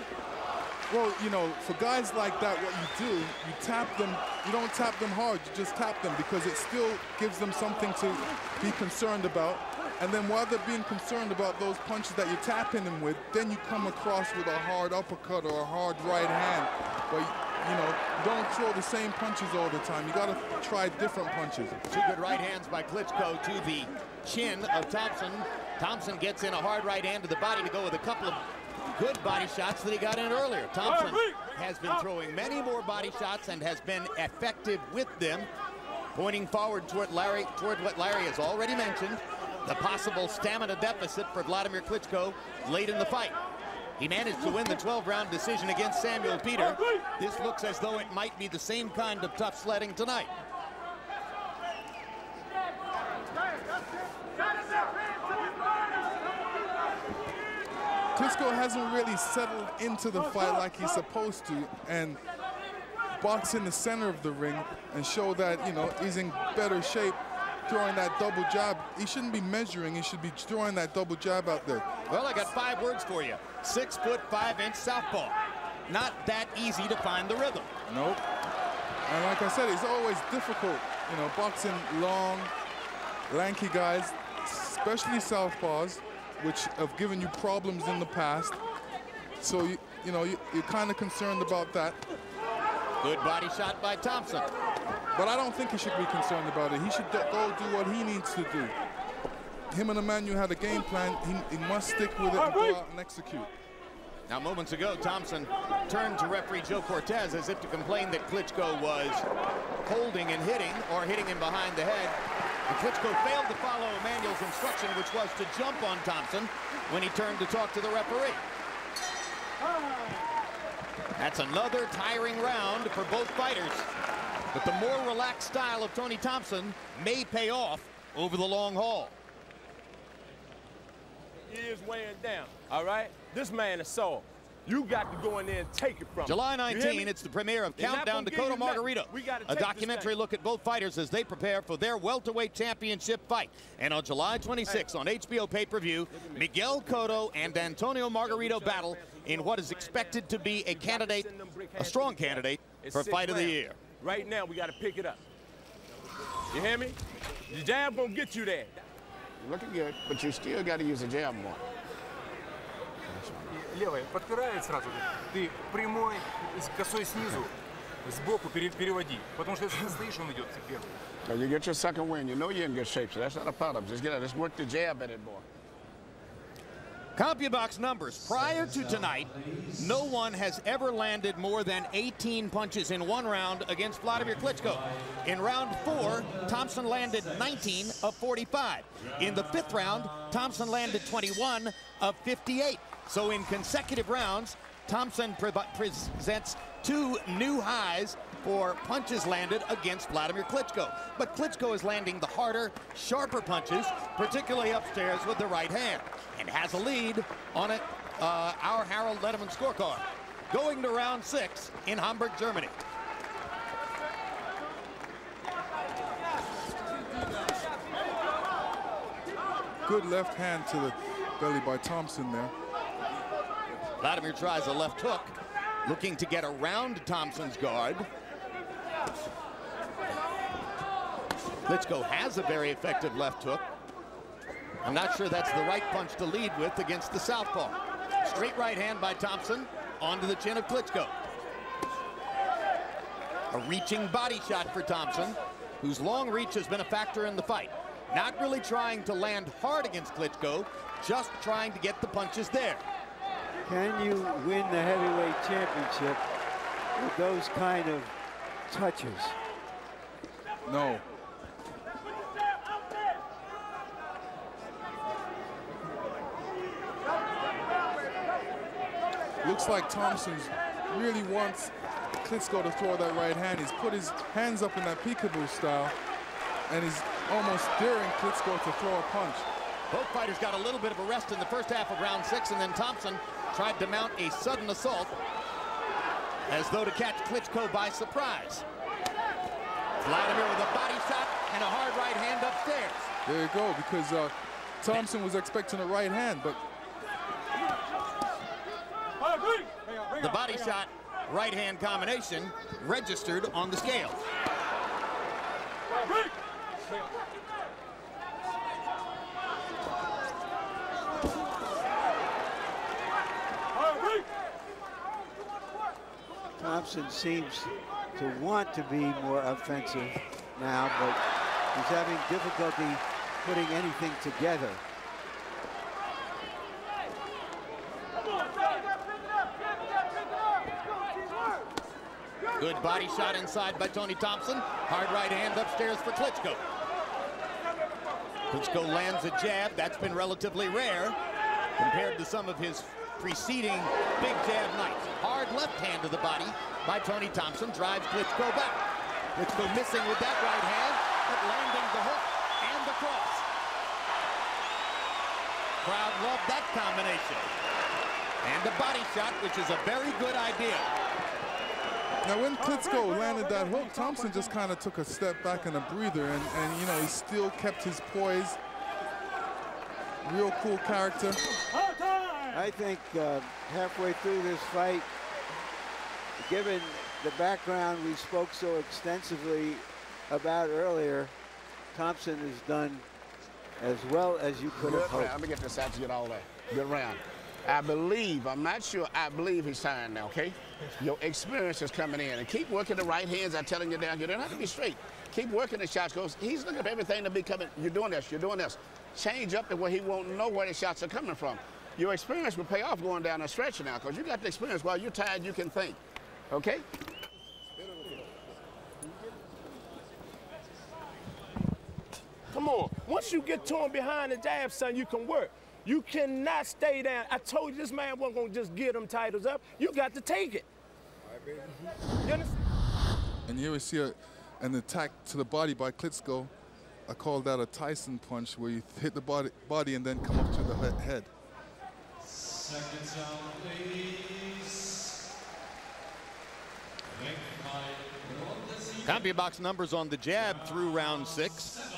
Speaker 5: Well, you know, for guys like that, what you do, you tap them. You don't tap them hard, you just tap them because it still gives them something to be concerned about. And then while they're being concerned about those punches that you're tapping them with, then you come across with a hard uppercut or a hard right hand. But, you know, don't throw the same punches all the time. You got to try different punches.
Speaker 4: Two good right hands by Klitschko to the chin of Thompson. Thompson gets in a hard right hand to the body to go with a couple of good body shots that he got in earlier. Thompson has been throwing many more body shots and has been effective with them, pointing forward toward what Larry has already mentioned, the possible stamina deficit for Wladimir Klitschko late in the fight. He managed to win the 12-round decision against Samuel Peter. This looks as though it might be the same kind of tough sledding tonight.
Speaker 5: Klitschko hasn't really settled into the fight like he's supposed to and box in the center of the ring and show that, you know, he's in better shape throwing that double jab. He shouldn't be measuring, he should be throwing that double jab out there.
Speaker 4: Well, I got 5 words for you. 6 foot 5 inch southpaw. Not that easy to find the rhythm.
Speaker 5: Nope. And like I said, it's always difficult, you know, boxing long, lanky guys, especially southpaws, which have given you problems in the past. So, you know, you're kind of concerned about that.
Speaker 4: Good body shot by Thompson.
Speaker 5: But I don't think he should be concerned about it. He should go do what he needs to do. Him and Emmanuel had a game plan. He must stick with it and go out and execute.
Speaker 4: Now, moments ago, Thompson turned to referee Joe Cortez as if to complain that Klitschko was holding and hitting or hitting him behind the head. And Klitschko failed to follow Emmanuel's instruction, which was to jump on Thompson when he turned to talk to the referee. That's another tiring round for both fighters. But the more relaxed style of Tony Thompson may pay off over the long haul.
Speaker 13: He is weighing down, all right? This man is soft. You got to go in there and take it from him.
Speaker 4: July 19, it's the premiere of Countdown to Cotto Margarito, a documentary look at both fighters as they prepare for their welterweight championship fight. And on July 26 on HBO pay-per-view, Miguel Cotto and Antonio Margarito battle in what is expected to be a strong candidate for Fight of the Year.
Speaker 13: Right now, we got to pick it up. You hear me? The jab gonna get you there.
Speaker 8: You're looking good, but you still got to use the jab more.
Speaker 15: Левая подпирает сразу же. Ты прямой, косой снизу, сбоку переводи. Потому что если ты стоишь, он идет вверх.
Speaker 8: Now you get your second win. You know you're in good shape, so that's not a problem. Just work the jab at it more.
Speaker 4: CompuBox numbers. Prior to tonight, no one has ever landed more than 18 punches in one round against Wladimir Klitschko. In round 4, Thompson landed 19 of 45. In the 5th round, Thompson landed 21 of 58. So in consecutive rounds, Thompson presents 2 new highs for punches landed against Wladimir Klitschko. But Klitschko is landing the harder, sharper punches, particularly upstairs with the right hand, and has a lead on it, our Harold Lederman scorecard. Going to round 6 in Hamburg, Germany.
Speaker 5: Good left hand to the belly by Thompson there.
Speaker 4: Wladimir tries a left hook, looking to get around Thompson's guard. Klitschko has a very effective left hook. I'm not sure that's the right punch to lead with against the southpaw. Straight right hand by Thompson onto the chin of Klitschko. A reaching body shot for Thompson, whose long reach has been a factor in the fight. Not really trying to land hard against Klitschko, just trying to get the punches there.
Speaker 3: Can you win the heavyweight championship with those kind of touches?
Speaker 5: No. Looks like Thompson really wants Klitschko to throw that right hand. He's put his hands up in that peekaboo style, and he's almost daring Klitschko to throw a punch.
Speaker 4: Both fighters got a little bit of a rest in the first half of round 6, and then Thompson tried to mount a sudden assault as though to catch Klitschko by surprise. Wladimir with a body shot and a hard right hand upstairs.
Speaker 5: There you go, because Thompson was expecting a right hand, but
Speaker 4: the body shot right hand combination registered on the scale.
Speaker 3: Thompson seems to want to be more offensive now, but he's having difficulty putting anything together.
Speaker 4: Good body shot inside by Tony Thompson. Hard right hand upstairs for Klitschko. Klitschko lands a jab. That's been relatively rare compared to some of his preceding big jab nights. Hard left hand to the body by Tony Thompson drives Klitschko back. Klitschko missing with that right hand, but landing the hook and the cross. Crowd loved that combination. And the body shot, which is a very good idea.
Speaker 5: now when Klitschko landed that hook, Thompson just kind of took a step back and a breather, and you know, he still kept his poise. Real cool character.
Speaker 3: I think halfway through this fight, given the background we spoke so extensively about earlier, Thompson has done as well as you could have hoped.
Speaker 8: Let me get this out to get all that. Good round. I believe, I'm not sure, I believe he's tired now, okay? Your experience is coming in. And keep working the right hands. I'm telling you down here, they don't have to be straight. Keep working the shots, because he's looking for everything to be coming. You're doing this, you're doing this. Change up to where he won't know where the shots are coming from. Your experience will pay off going down the stretch now, because you got the experience. While you're tired, you can think, okay?
Speaker 13: Come on. Once you get to him behind the jab, son, you can work. You cannot stay down. I told you this man wasn't going to just get them titles up. You got to take it. You understand?
Speaker 5: And here we see an attack to the body by Klitschko. I call that a Tyson punch, where you hit the body and then come up to the head.
Speaker 16: Second round, please.
Speaker 4: CompuBox numbers on the jab through round 6.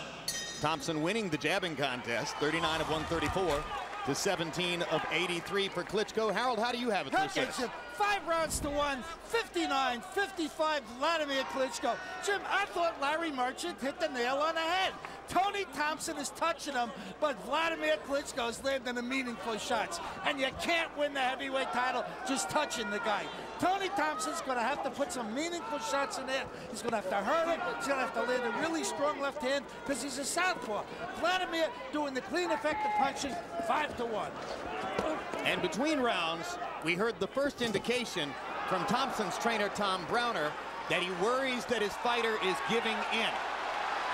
Speaker 4: Thompson winning the jabbing contest, 39 of 134 to 17 of 83 for Klitschko. Harold, how do you have it through 6?
Speaker 10: 5 rounds to 1, 59-55, Wladimir Klitschko. Jim, I thought Larry Merchant hit the nail on the head. Tony Thompson is touching him, but Wladimir Klitschko is landing the meaningful shots. And you can't win the heavyweight title just touching the guy. Tony Thompson's going to have to put some meaningful shots in there. He's going to have to hurt him. He's going to have to land a really strong left hand because he's a southpaw. Wladimir doing the clean, effective punching, 5-1.
Speaker 4: And between rounds, we heard the first indication from Thompson's trainer, Tom Browner, that he worries that his fighter is giving in.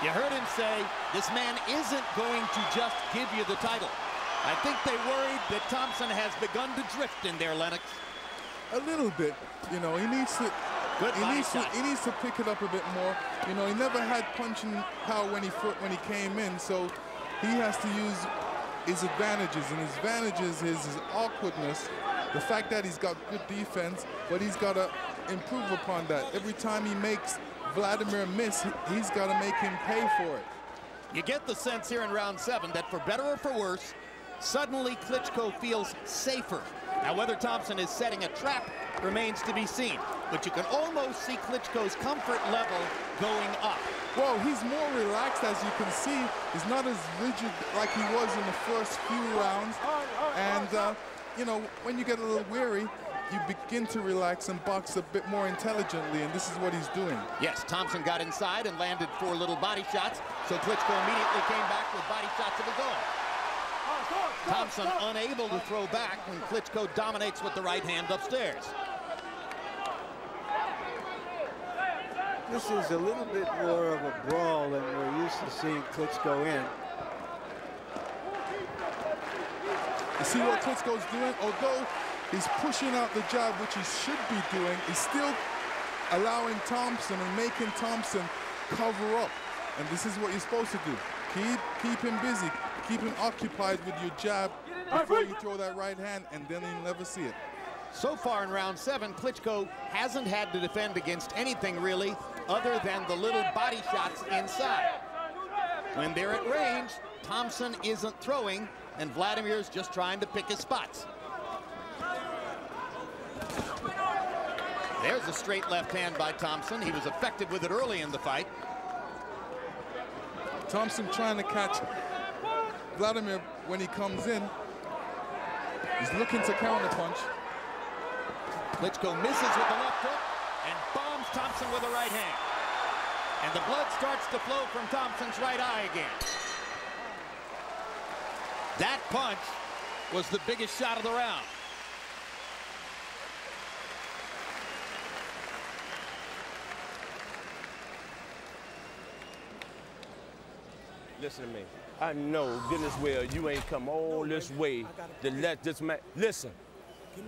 Speaker 4: You heard him say, this man isn't going to just give you the title. I think they worried that Thompson has begun to drift in there, Lennox.
Speaker 5: A little bit. You know, he needs to
Speaker 4: Good body shot.
Speaker 5: He needs to pick it up a bit more. You know, he never had punching power when he came in, so he has to use his advantages, and his advantages is his awkwardness, the fact that he's got good defense, but he's got to improve upon that. Every time he makes Wladimir miss, he's got to make him pay for it.
Speaker 4: You get the sense here in round 7 that for better or for worse, suddenly Klitschko feels safer. Now, whether Thompson is setting a trap remains to be seen, but you can almost see Klitschko's comfort level going up.
Speaker 5: Well, he's more relaxed, as you can see. He's not as rigid like he was in the first few rounds. And, you know, when you get a little weary, you begin to relax and box a bit more intelligently, and this is what he's doing.
Speaker 4: Yes, Thompson got inside and landed 4 little body shots, so Klitschko immediately came back with body shots of his own. Thompson unable to throw back when Klitschko dominates with the right hand upstairs.
Speaker 3: This is a little bit more of a brawl than we're used to seeing Klitschko in.
Speaker 5: You see what Klitschko's doing? Although he's pushing out the jab, which he should be doing, he's still allowing Thompson and making Thompson cover up. And this is what you're supposed to do. Keep him busy. Keep him occupied with your jab before you throw that right hand, and then you'll never see it.
Speaker 4: So far in round 7, Klitschko hasn't had to defend against anything really other than the little body shots inside. When they're at range, Thompson isn't throwing, and Wladimir's just trying to pick his spots. There's a straight left hand by Thompson. He was effective with it early in the fight.
Speaker 5: Thompson trying to catch Wladimir when he comes in. He's looking to counterpunch.
Speaker 4: Klitschko misses with the left hook and bombs Thompson with the right hand. And the blood starts to flow from Thompson's right eye again. That punch was the biggest shot of the round.
Speaker 13: Listen to me. I know goodness well you ain't come all this way to let this man. Listen,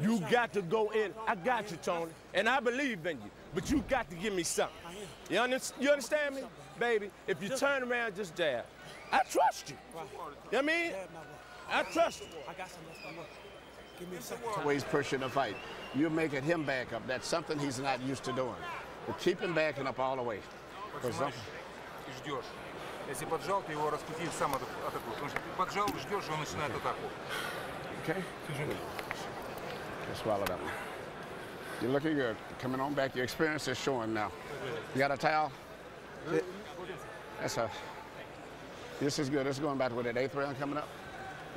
Speaker 13: you got to go in. I got you, Tony, and I believe in you, but you got to give me something. You understand me? Baby, if you turn around, just jab. I trust you. You know what I mean? I trust you.
Speaker 8: I got something. Give me a second. The way he's pushing the fight, you're making him back up. That's something he's not used to doing. But keep him backing up all the way.
Speaker 15: Если поджал, ты его раскрутил, сам атакуешь. Потому что ты поджал, ждешь, и он начинает атаку.
Speaker 8: Okay. Just swallow that one. You're looking good. Coming on back. Your experience is showing now. You got a towel? That's a. This is good. This is going back with that 8th round coming up.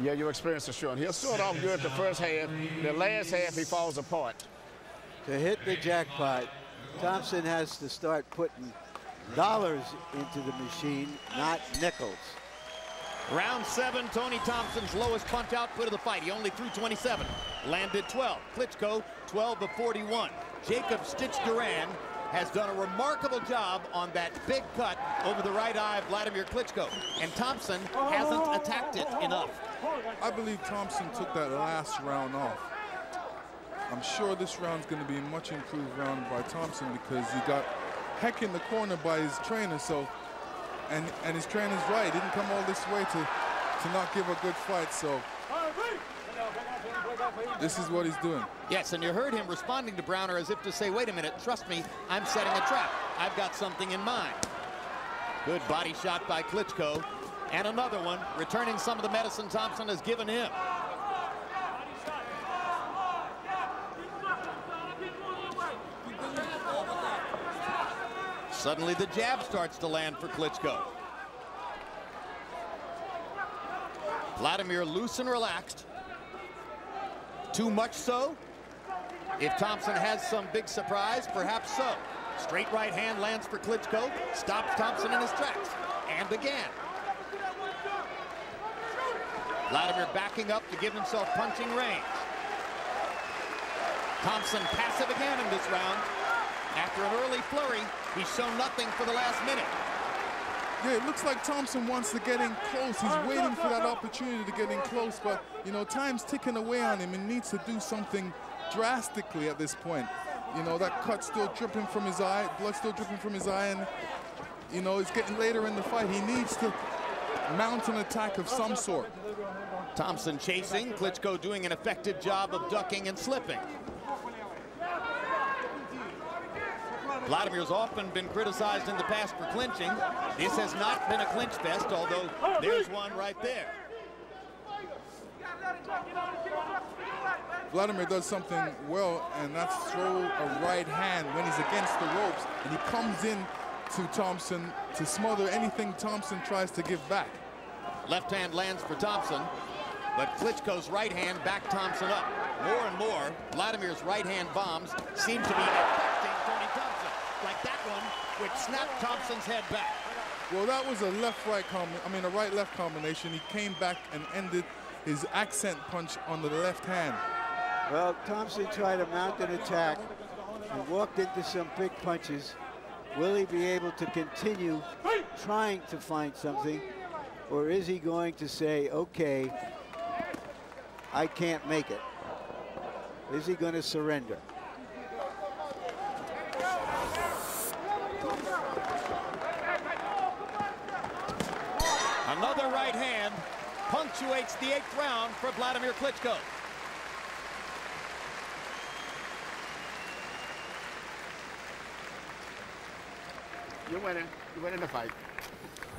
Speaker 8: Yeah, your experience is showing. He'll start off good the first half. The last half, he falls apart.
Speaker 3: To hit the jackpot, Thompson has to start putting dollars into the machine, not nickels.
Speaker 4: Round 7, Tony Thompson's lowest punch output of the fight. He only threw 27, landed 12. Klitschko, 12 of 41. Jacob Stitch Duran has done a remarkable job on that big cut over the right eye of Wladimir Klitschko, and Thompson hasn't attacked it enough.
Speaker 5: I believe Thompson took that last round off. I'm sure this round's going to be a much improved round by Thompson because he got heck in the corner by his trainer, so and his trainer's right. He didn't come all this way to not give a good fight, so this is what he's doing.
Speaker 4: Yes, and you heard him responding to Browner as if to say, wait a minute, trust me, I'm setting a trap. I've got something in mind. Good body shot by Klitschko, and another one, returning some of the medicine Thompson has given him. Suddenly the jab starts to land for Klitschko. Wladimir loose and relaxed. Too much so? If Thompson has some big surprise, perhaps so. Straight right hand lands for Klitschko, stops Thompson in his tracks. And again. Wladimir backing up to give himself punching range. Thompson passive again in this round. After an early flurry, he's shown nothing for the last minute.
Speaker 5: Yeah, it looks like Thompson wants to get in close. He's waiting for that opportunity to get in close, but, you know, time's ticking away on him and needs to do something drastically at this point. You know, that cut still dripping from his eye, blood still dripping from his eye, and, you know, it's getting later in the fight. He needs to mount an attack of some sort.
Speaker 4: Thompson chasing, Klitschko doing an effective job of ducking and slipping. Vladimir's often been criticized in the past for clinching. This has not been a clinch fest, although there's one right there.
Speaker 5: Wladimir does something well, and that's throw a right hand when he's against the ropes, and he comes in to Thompson to smother anything Thompson tries to give back.
Speaker 4: Left hand lands for Thompson, but Klitschko's right hand backed Thompson up. More and more, Vladimir's right hand bombs seem to be affecting Tony Thompson, like that one, which snapped Thompson's head back.
Speaker 5: Well, that was a a right-left combination. He came back and ended his accent punch on the left hand.
Speaker 3: Well, Thompson tried to mount an attack and walked into some big punches. Will he be able to continue trying to find something, or is he going to say, okay, I can't make it? Is he going to surrender?
Speaker 4: Another right hand punctuates the 8th round for Wladimir Klitschko.
Speaker 8: You're winning the fight.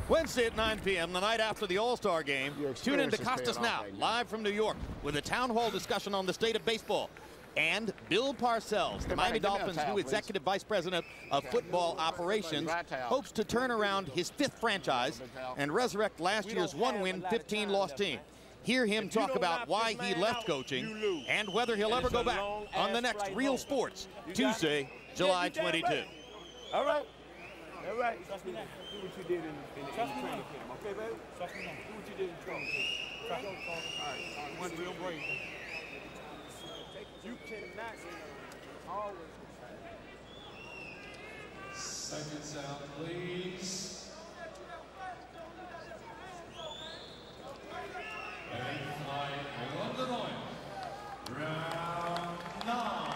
Speaker 4: Wednesday at 9 p.m., the night after the All-Star game. Tune in to Costas Now, live from New York, with a town hall discussion on the state of baseball. And Bill Parcells, the Miami Dolphins' new executive vice president of football operations, hopes to turn around his 5th franchise and resurrect last year's 1-win, 15-loss team. Hear him talk about why he left coaching and whether he'll ever go back on the next Real Sports, Tuesday, July 22.
Speaker 13: All right. All right.
Speaker 15: Trust me now. Do what you did in training camp. Okay, baby? Trust me now. Do what you did in training camp. All right. One real brave. You cannot always.
Speaker 16: Seconds out, please. Ready, flight, London round 9.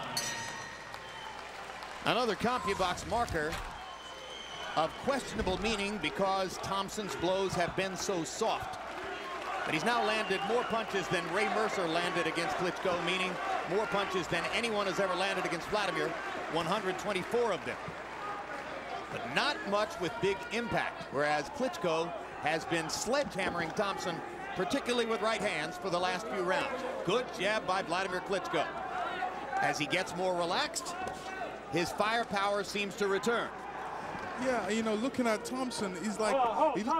Speaker 4: Another CompuBox marker of questionable meaning because Thompson's blows have been so soft. But he's now landed more punches than Ray Mercer landed against Klitschko, meaning more punches than anyone has ever landed against Wladimir, 124 of them. But not much with big impact, whereas Klitschko has been sledgehammering Thompson, particularly with right hands, for the last few rounds. Good jab by Wladimir Klitschko. As he gets more relaxed, his firepower seems to return.
Speaker 5: Yeah, you know, looking at Thompson, he's like,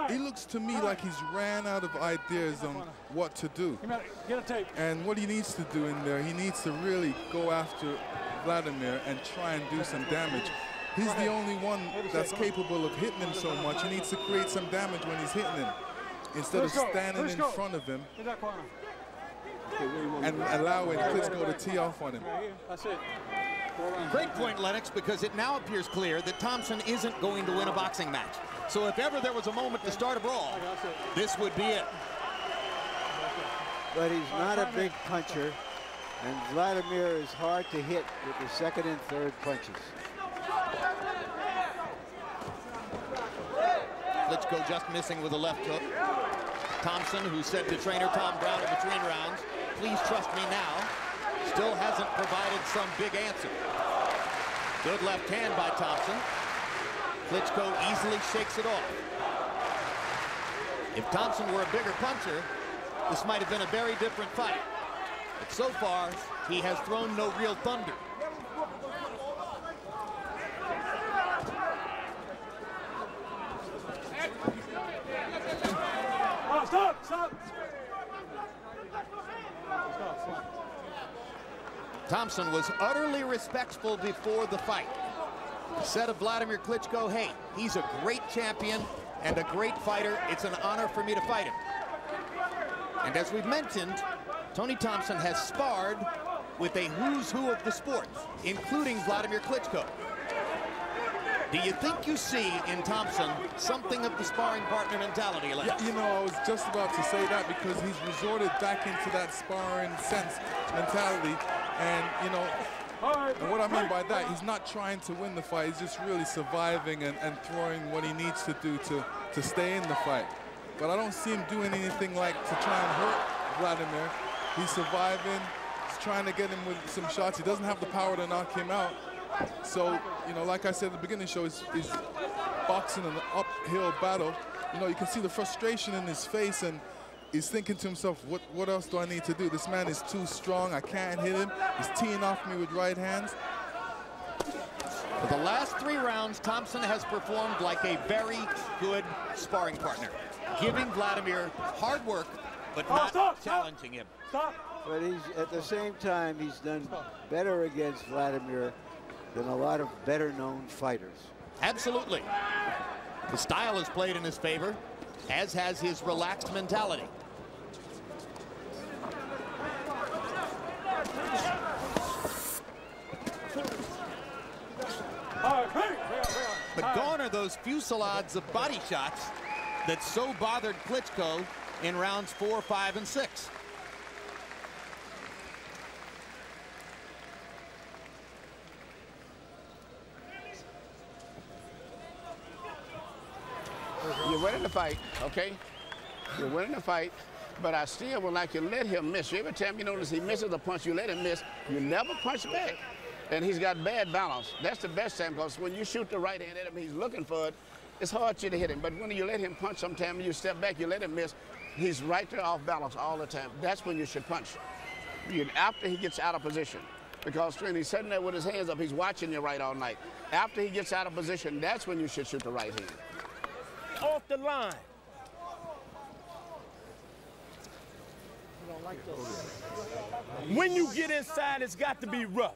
Speaker 5: he looks to me like he's ran out of ideas on what to do.
Speaker 12: Get a tape.
Speaker 5: And what he needs to do in there, he needs to really go after Wladimir and try and do some damage. He's the only one that's capable of hitting him so much. He needs to create some damage when he's hitting him, instead of standing in front of him and allowing Klitschko to tee off on him.
Speaker 12: That's it.
Speaker 4: Great point, Lennox, because it now appears clear that Thompson isn't going to win a boxing match. So if ever there was a moment to start a brawl, this would be it.
Speaker 3: But he's not a big puncher, and Wladimir is hard to hit with the 2nd and 3rd punches.
Speaker 4: Klitschko just missing with a left hook. Thompson, who said to trainer Tom Brown in between rounds, "Please trust me now," still hasn't provided some big answer. Good left hand by Thompson. Klitschko easily shakes it off. If Thompson were a bigger puncher, this might have been a very different fight. But so far, he has thrown no real thunder.
Speaker 12: Oh, stop!
Speaker 4: Thompson was utterly respectful before the fight. He said of Wladimir Klitschko, "Hey, he's a great champion and a great fighter. It's an honor for me to fight him." And as we've mentioned, Tony Thompson has sparred with a who's who of the sport, including Wladimir Klitschko. Do you think you see in Thompson something of the sparring partner mentality, Lennox?
Speaker 5: Yeah, you know, I was just about to say that, because he's resorted back into that sparring sense mentality. And, you know, And what I mean by that, he's not trying to win the fight. He's just really surviving and throwing what he needs to do to stay in the fight. But I don't see him doing anything like to try and hurt Wladimir. He's surviving. He's trying to get him with some shots. He doesn't have the power to knock him out. So, you know, like I said at the beginning of the show, he's boxing an uphill battle. You know, you can see the frustration in his face, and he's thinking to himself, what else do I need to do? This man is too strong. I can't hit him. He's teeing off me with right hands.
Speaker 4: For the last 3 rounds, Thompson has performed like a very good sparring partner, giving Wladimir hard work, but not challenging him.
Speaker 3: But he's, at the same time, he's done better against Wladimir than a lot of better-known fighters.
Speaker 4: Absolutely. The style has played in his favor, as has his relaxed mentality. But gone are those fusillades of body shots that so bothered Klitschko in rounds 4, 5, and 6.
Speaker 8: You're winning the fight, okay? You're winning the fight, but I still would like you to let him miss. Every time you notice he misses a punch, you let him miss. You never punch back. And he's got bad balance. That's the best time, because when you shoot the right hand at him, he's looking for it. It's hard to hit him, but when you let him punch sometime, you step back, you let him miss, he's right there off balance all the time. That's when you should punch. After he gets out of position. Because when he's sitting there with his hands up, he's watching you right all night. After he gets out of position, that's when you should shoot the right hand.
Speaker 13: Off the line. When you get inside, it's got to be rough.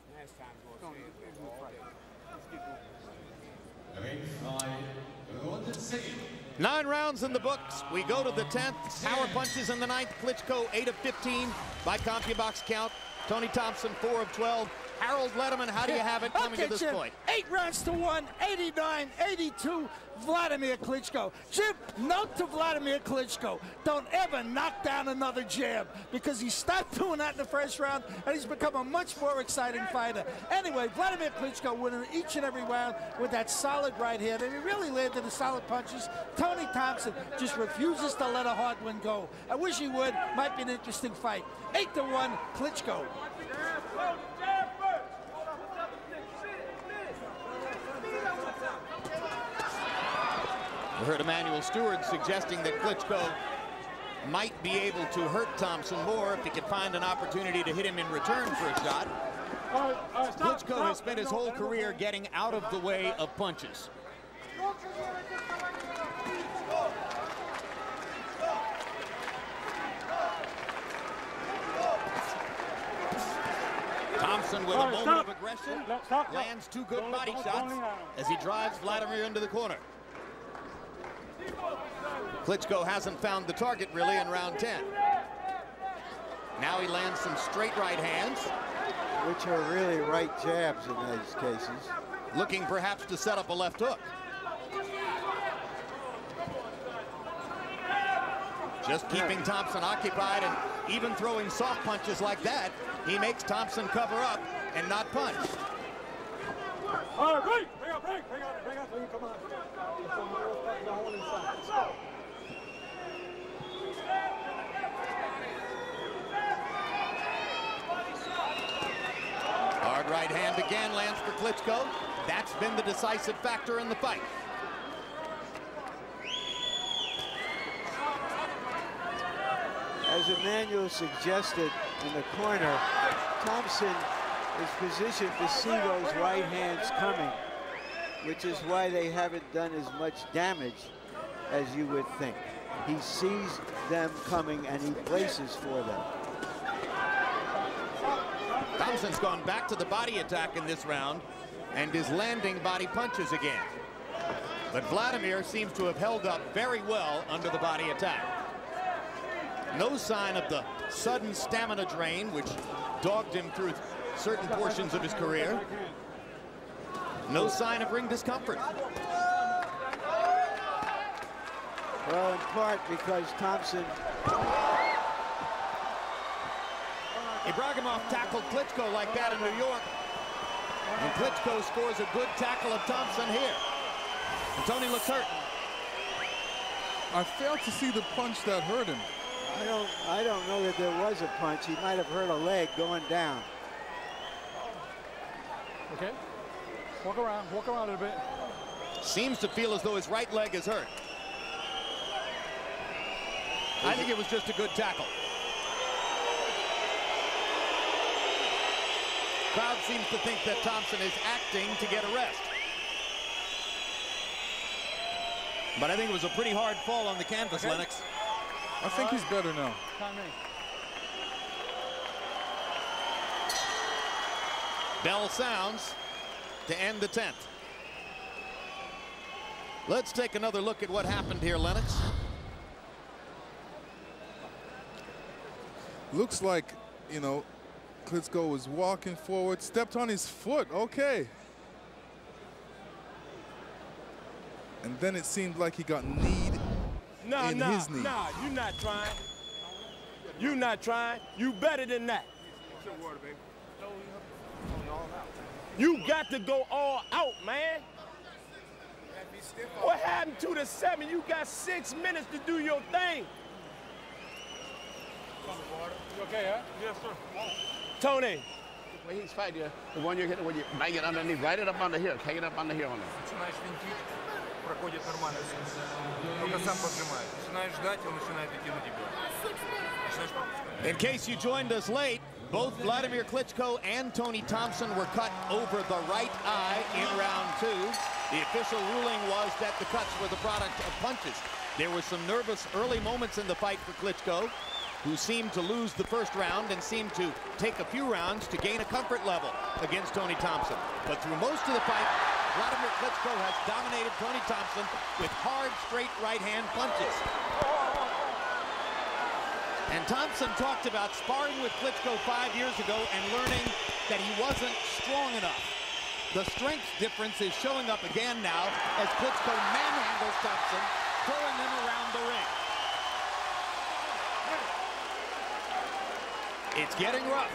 Speaker 4: 9 rounds in the books. We go to the 10th. Power punches in the 9th. Klitschko 8 of 15 by CompuBox count. Tony Thompson 4 of 12. Harold Lederman, how do you have it coming to this
Speaker 10: Jim,
Speaker 4: point?
Speaker 10: 8 rounds to 1, 89-82, Wladimir Klitschko. Jim, note to Wladimir Klitschko, don't ever knock down another jab, because he stopped doing that in the first round, and he's become a much more exciting fighter. Anyway, Wladimir Klitschko winning each and every round with that solid right hand, and he really landed the solid punches. Tony Thompson just refuses to let a hard one go. I wish he would. Might be an interesting fight. 8-1, Klitschko.
Speaker 4: We heard Emmanuel Stewart suggesting that Klitschko might be able to hurt Thompson more if he could find an opportunity to hit him in return for a shot. Klitschko has spent his whole career getting out of the way of punches. Thompson with a moment of aggression lands 2 good body shots as he drives Wladimir into the corner. Klitschko hasn't found the target really in round 10. Now he lands some straight right hands,
Speaker 3: which are really right jabs in these cases.
Speaker 4: Looking perhaps to set up a left hook. Just keeping Thompson occupied, and even throwing soft punches like that, he makes Thompson cover up and not punch.
Speaker 12: All right, break! Bring up, bring up, come on.
Speaker 4: Hard right hand again lands for Klitschko. That's been the decisive factor in the fight.
Speaker 3: As Emmanuel suggested in the corner, Thompson is positioned to see those right hands coming, which is why they haven't done as much damage as you would think. He sees them coming and he braces for them.
Speaker 4: Thompson's gone back to the body attack in this round and is landing body punches again. But Wladimir seems to have held up very well under the body attack. No sign of the sudden stamina drain which dogged him through certain portions of his career. No sign of ring discomfort.
Speaker 3: Well, in part because Thompson...
Speaker 4: Ibragimov tackled Klitschko like that in New York And Klitschko scores a good tackle of Thompson here. And Tony looks hurt.
Speaker 5: I failed to see the punch that hurt him.
Speaker 3: I don't know that there was a punch. He might have hurt a leg going down.
Speaker 12: Okay. Walk around a little bit.
Speaker 4: Seems to feel as though his right leg is hurt. I think it was just a good tackle. Crowd seems to think that Thompson is acting to get a rest. But I think it was a pretty hard fall on the canvas,
Speaker 12: Okay.
Speaker 4: Lennox.
Speaker 5: I think he's better now.
Speaker 4: Bell sounds to end the 10th. Let's take another look at what happened here, Lennox.
Speaker 5: Looks like, you know, Klitschko was walking forward, stepped on his foot. Okay. And then it seemed like he got kneed in his knee.
Speaker 13: Nah, you not trying. You not trying. You better than that. You got to go all out, man. What happened to the 7? You got 6 minutes to do your thing.
Speaker 12: You okay, huh? Yes, sir.
Speaker 13: Tony.
Speaker 8: When he's fighting, the one you're hitting, when you bang it underneath, right it up on the heel, hang it up on the heel on him.
Speaker 15: Начинаешь винтить, проходит нормально. Только сам поджимает. Начинаешь ждать, он начинает идти на тебя. Начинаешь пропускать.
Speaker 4: In case you joined us late, both Wladimir Klitschko and Tony Thompson were cut over the right eye in round 2. The official ruling was that the cuts were the product of punches. There were some nervous early moments in the fight for Klitschko, who seemed to lose the first round and seemed to take a few rounds to gain a comfort level against Tony Thompson. But through most of the fight, Wladimir Klitschko has dominated Tony Thompson with hard, straight right-hand punches. And Thompson talked about sparring with Klitschko 5 years ago and learning that he wasn't strong enough. The strength difference is showing up again now as Klitschko manhandles Thompson, throwing him around the ring. It's getting rough.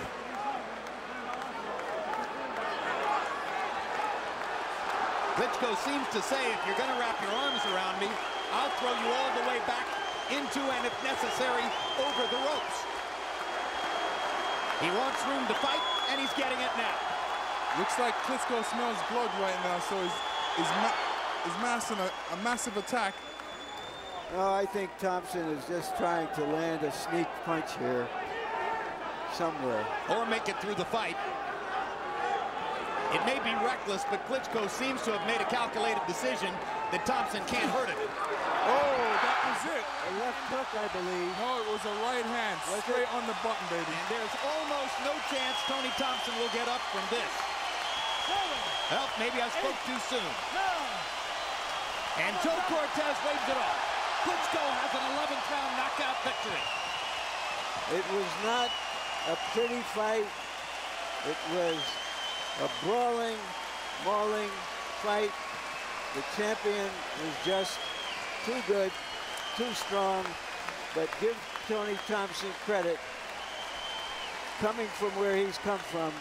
Speaker 4: Klitschko seems to say, if you're going to wrap your arms around me, I'll throw you all the way back into, and if necessary, over the ropes. He wants room to fight, and he's getting it now.
Speaker 5: Looks like Klitschko smells blood right now, so he's massing a massive attack.
Speaker 3: Oh, I think Thompson is just trying to land a sneak punch here somewhere.
Speaker 4: Or make it through the fight. It may be reckless, but Klitschko seems to have made a calculated decision that Thompson can't hurt him.
Speaker 5: Oh, that was it.
Speaker 3: A left hook, I believe.
Speaker 5: No, it was a right hand, straight on the button, baby.
Speaker 4: And there's almost no chance Tony Thompson will get up from this. Well, maybe I spoke too soon. And Joe Cortez waves it off. Klitschko has an 11th round knockout victory.
Speaker 3: It was not a pretty fight. It was a brawling, mauling fight. The champion was just too good, too strong, but give Tony Thompson credit. Coming from where he's come from,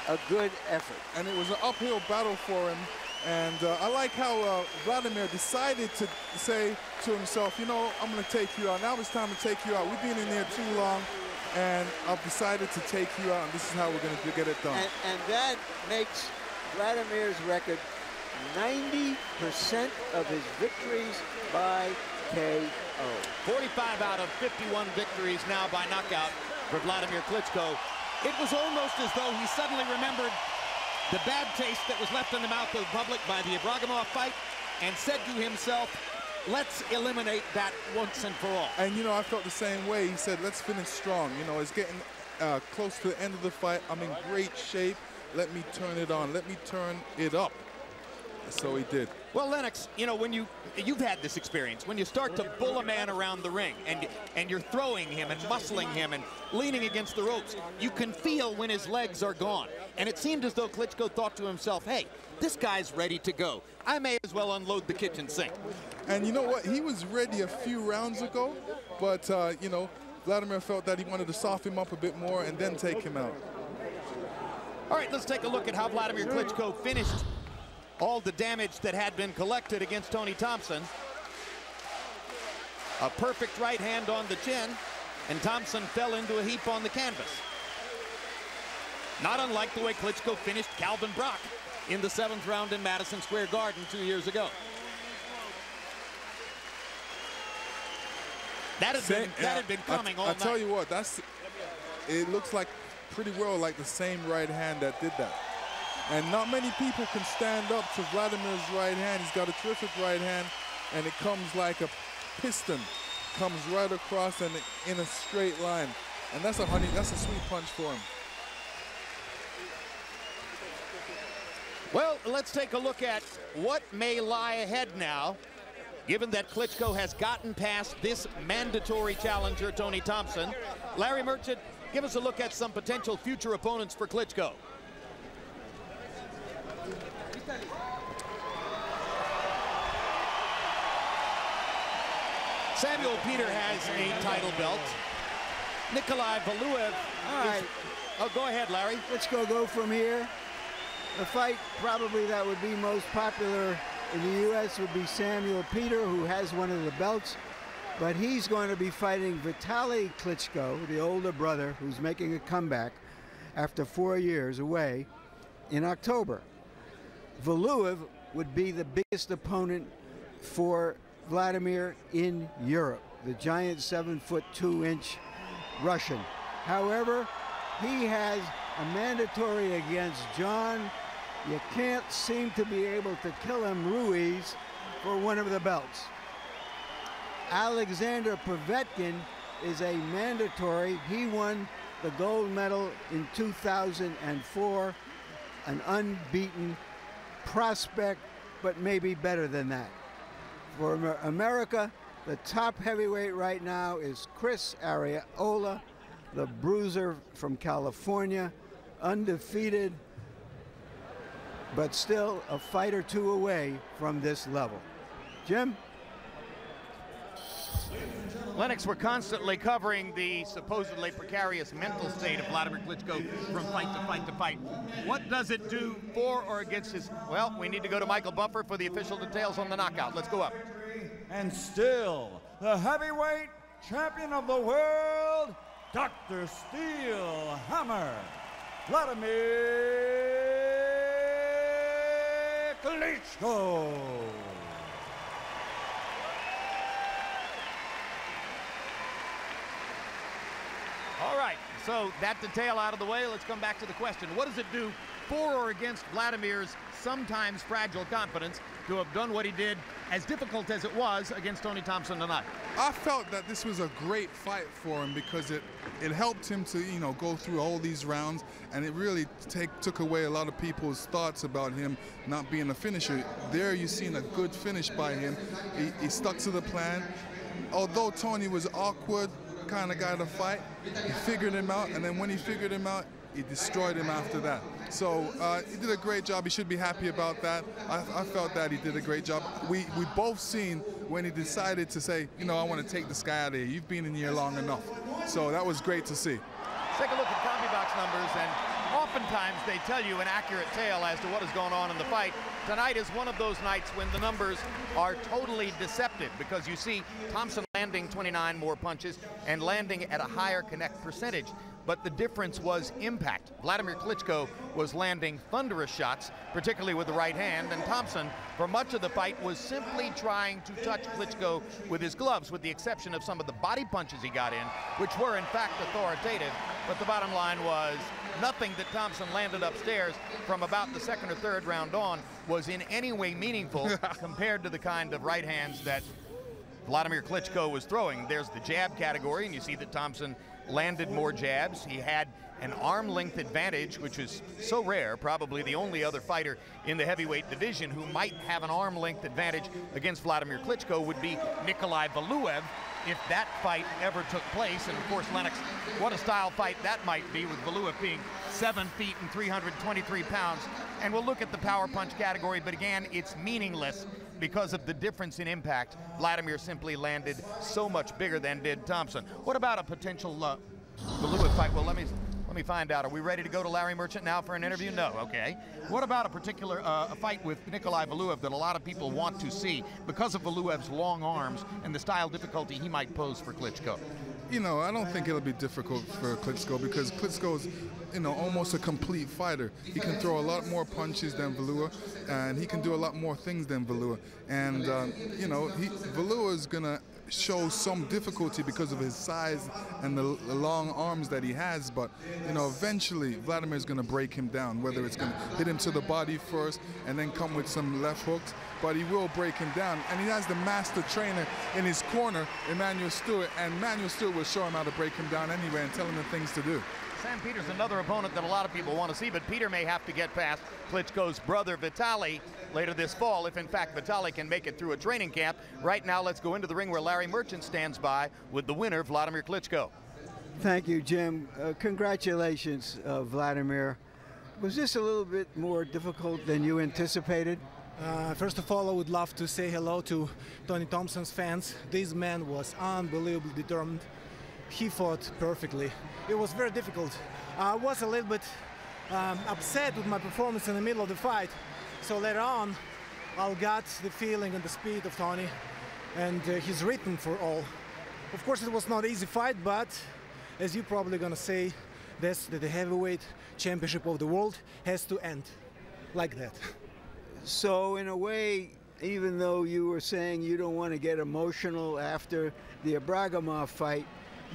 Speaker 3: a good effort.
Speaker 5: And it was an uphill battle for him. And I like how Wladimir decided to say to himself, you know, I'm going to take you out. Now it's time to take you out. We've been in there too long, and I've decided to take you out, and this is how we're going to get it done.
Speaker 3: And that makes Vladimir's record 90% of his victories by KO.
Speaker 4: 45 out of 51 victories now by knockout for Wladimir Klitschko. It was almost as though he suddenly remembered the bad taste that was left in the mouth of the public by the Ibragimov fight and said to himself, let's eliminate that once and for all.
Speaker 5: And, you know, I felt the same way. He said, let's finish strong. You know, it's getting close to the end of the fight. I'm in great shape. Let me turn it on. Let me turn it up. So he did.
Speaker 4: Well, Lennox, you know, when you've had this experience, when you start to bull a man around the ring and you're throwing him and muscling him and leaning against the ropes, you can feel when his legs are gone. And it seemed as though Klitschko thought to himself, hey, this guy's ready to go. I may as well unload the kitchen sink.
Speaker 5: And you know what? He was ready a few rounds ago, but, you know, Wladimir felt that he wanted to soften him up a bit more and then take him out.
Speaker 4: All right, let's take a look at how Wladimir Klitschko finished all the damage that had been collected against Tony Thompson. A perfect right hand on the chin, and Thompson fell into a heap on the canvas. Not unlike the way Klitschko finished Calvin Brock in the 7th round in Madison Square Garden 2 years ago. That had been coming all night.
Speaker 5: I tell you what, it looks like pretty well like the same right hand that did that. And not many people can stand up to Vladimir's right hand. He's got a terrific right hand, and it comes like a piston, comes right across and in a straight line. And that's a sweet punch for him.
Speaker 4: Well, let's take a look at what may lie ahead now, given that Klitschko has gotten past this mandatory challenger, Tony Thompson. Larry Merchant, give us a look at some potential future opponents for Klitschko. Samuel Peter has a title belt. Nikolai Valuev.
Speaker 3: All right.
Speaker 4: Oh, go ahead, Larry.
Speaker 3: Let's go from here. The fight probably that would be most popular in the U.S. would be Samuel Peter, who has one of the belts. But he's going to be fighting Vitaly Klitschko, the older brother, who's making a comeback after 4 years away in October. Valuev would be the biggest opponent for Wladimir in Europe, the giant 7'2" Russian. However, he has a mandatory against John. You can't seem to be able to kill him, Ruiz, for one of the belts. Alexander Povetkin is a mandatory. He won the gold medal in 2004, an unbeaten prospect, but maybe better than that. For America, the top heavyweight right now is Chris Arreola, the bruiser from California, undefeated, but still a fight or two away from this level. Jim?
Speaker 4: Lennox, we're constantly covering the supposedly precarious mental state of Wladimir Klitschko from fight to fight to fight. What does it do for or against his... Well, we need to go to Michael Buffer for the official details on the knockout. Let's go up.
Speaker 11: And still, the heavyweight champion of the world, Dr. Steel Hammer, Wladimir Klitschko.
Speaker 4: All right, so that detail out of the way, let's come back to the question. What does it do for or against Vladimir's sometimes fragile confidence to have done what he did, as difficult as it was, against Tony Thompson tonight?
Speaker 5: I felt that this was a great fight for him because it helped him to, you know, go through all these rounds, and it really took away a lot of people's thoughts about him not being a finisher. There you've seen a good finish by him. He stuck to the plan. Although Tony was awkward kind of guy to fight, he figured him out, and then when he figured him out, he destroyed him after that. So he did a great job. He should be happy about that. I felt that he did a great job. We both seen when he decided to say, you know, I want to take this guy out of here. You've been in here long enough. So that was great to see.
Speaker 4: Let's take a look at CompuBox numbers, and oftentimes they tell you an accurate tale as to what is going on in the fight. Tonight is one of those nights when the numbers are totally deceptive, because you see Thompson landing 29 more punches and landing at a higher connect percentage. But the difference was impact. Wladimir Klitschko was landing thunderous shots, particularly with the right hand, and Thompson, for much of the fight, was simply trying to touch Klitschko with his gloves, with the exception of some of the body punches he got in, which were in fact authoritative. But the bottom line was nothing that Thompson landed upstairs from about the 2nd or 3rd round on was in any way meaningful compared to the kind of right hands that Wladimir Klitschko was throwing. There's the jab category, and you see that Thompson landed more jabs. He had an arm length advantage, which is so rare. Probably the only other fighter in the heavyweight division who might have an arm length advantage against Wladimir Klitschko would be Nikolai Valuev, if that fight ever took place. And of course, Lennox, what a style fight that might be, with Valuev being 7 feet and 323 pounds. And we'll look at the power punch category, but again, it's meaningless because of the difference in impact. Wladimir simply landed so much bigger than did Thompson. What about a potential Valuev fight? Well, let Let me find out. Are we ready to go to Larry Merchant now for an interview? No. Okay. What about a particular a fight with Nikolai Valuev that a lot of people want to see because of Valuev's long arms and the style difficulty he might pose for Klitschko?
Speaker 5: You know, I don't think it'll be difficult for Klitschko because Klitschko's, you know, almost a complete fighter. He can throw a lot more punches than Valuev, and he can do a lot more things than Valuev. And, you know, Valuev is going to show some difficulty because of his size and the long arms that he has, but you know, eventually Wladimir is going to break him down, whether it's going to hit him to the body first and then come with some left hooks, but he will break him down. And he has the master trainer in his corner, Emmanuel Stewart, and Emmanuel Stewart will show him how to break him down anyway and tell him the things to do.
Speaker 4: Sam Peter's another opponent that a lot of people want to see, but Peter may have to get past Klitschko's brother Vitaly later this fall, if in fact Vitaly can make it through a training camp. Right now, let's go into the ring where Larry Merchant stands by with the winner, Wladimir Klitschko.
Speaker 3: Thank you, Jim. Congratulations, Wladimir. Was this a little bit more difficult than you anticipated?
Speaker 17: First of all, I would love to say hello to Tony Thompson's fans. This man was unbelievably determined. He fought perfectly. It was very difficult. I was a little bit upset with my performance in the middle of the fight. So later on, I got the feeling and the speed of Tony and his rhythm for all. Of course, it was not an easy fight, but as you're probably gonna say, that's the heavyweight championship of the world has to end like that.
Speaker 3: So in a way, even though you were saying you don't want to get emotional after the Ibragimov fight,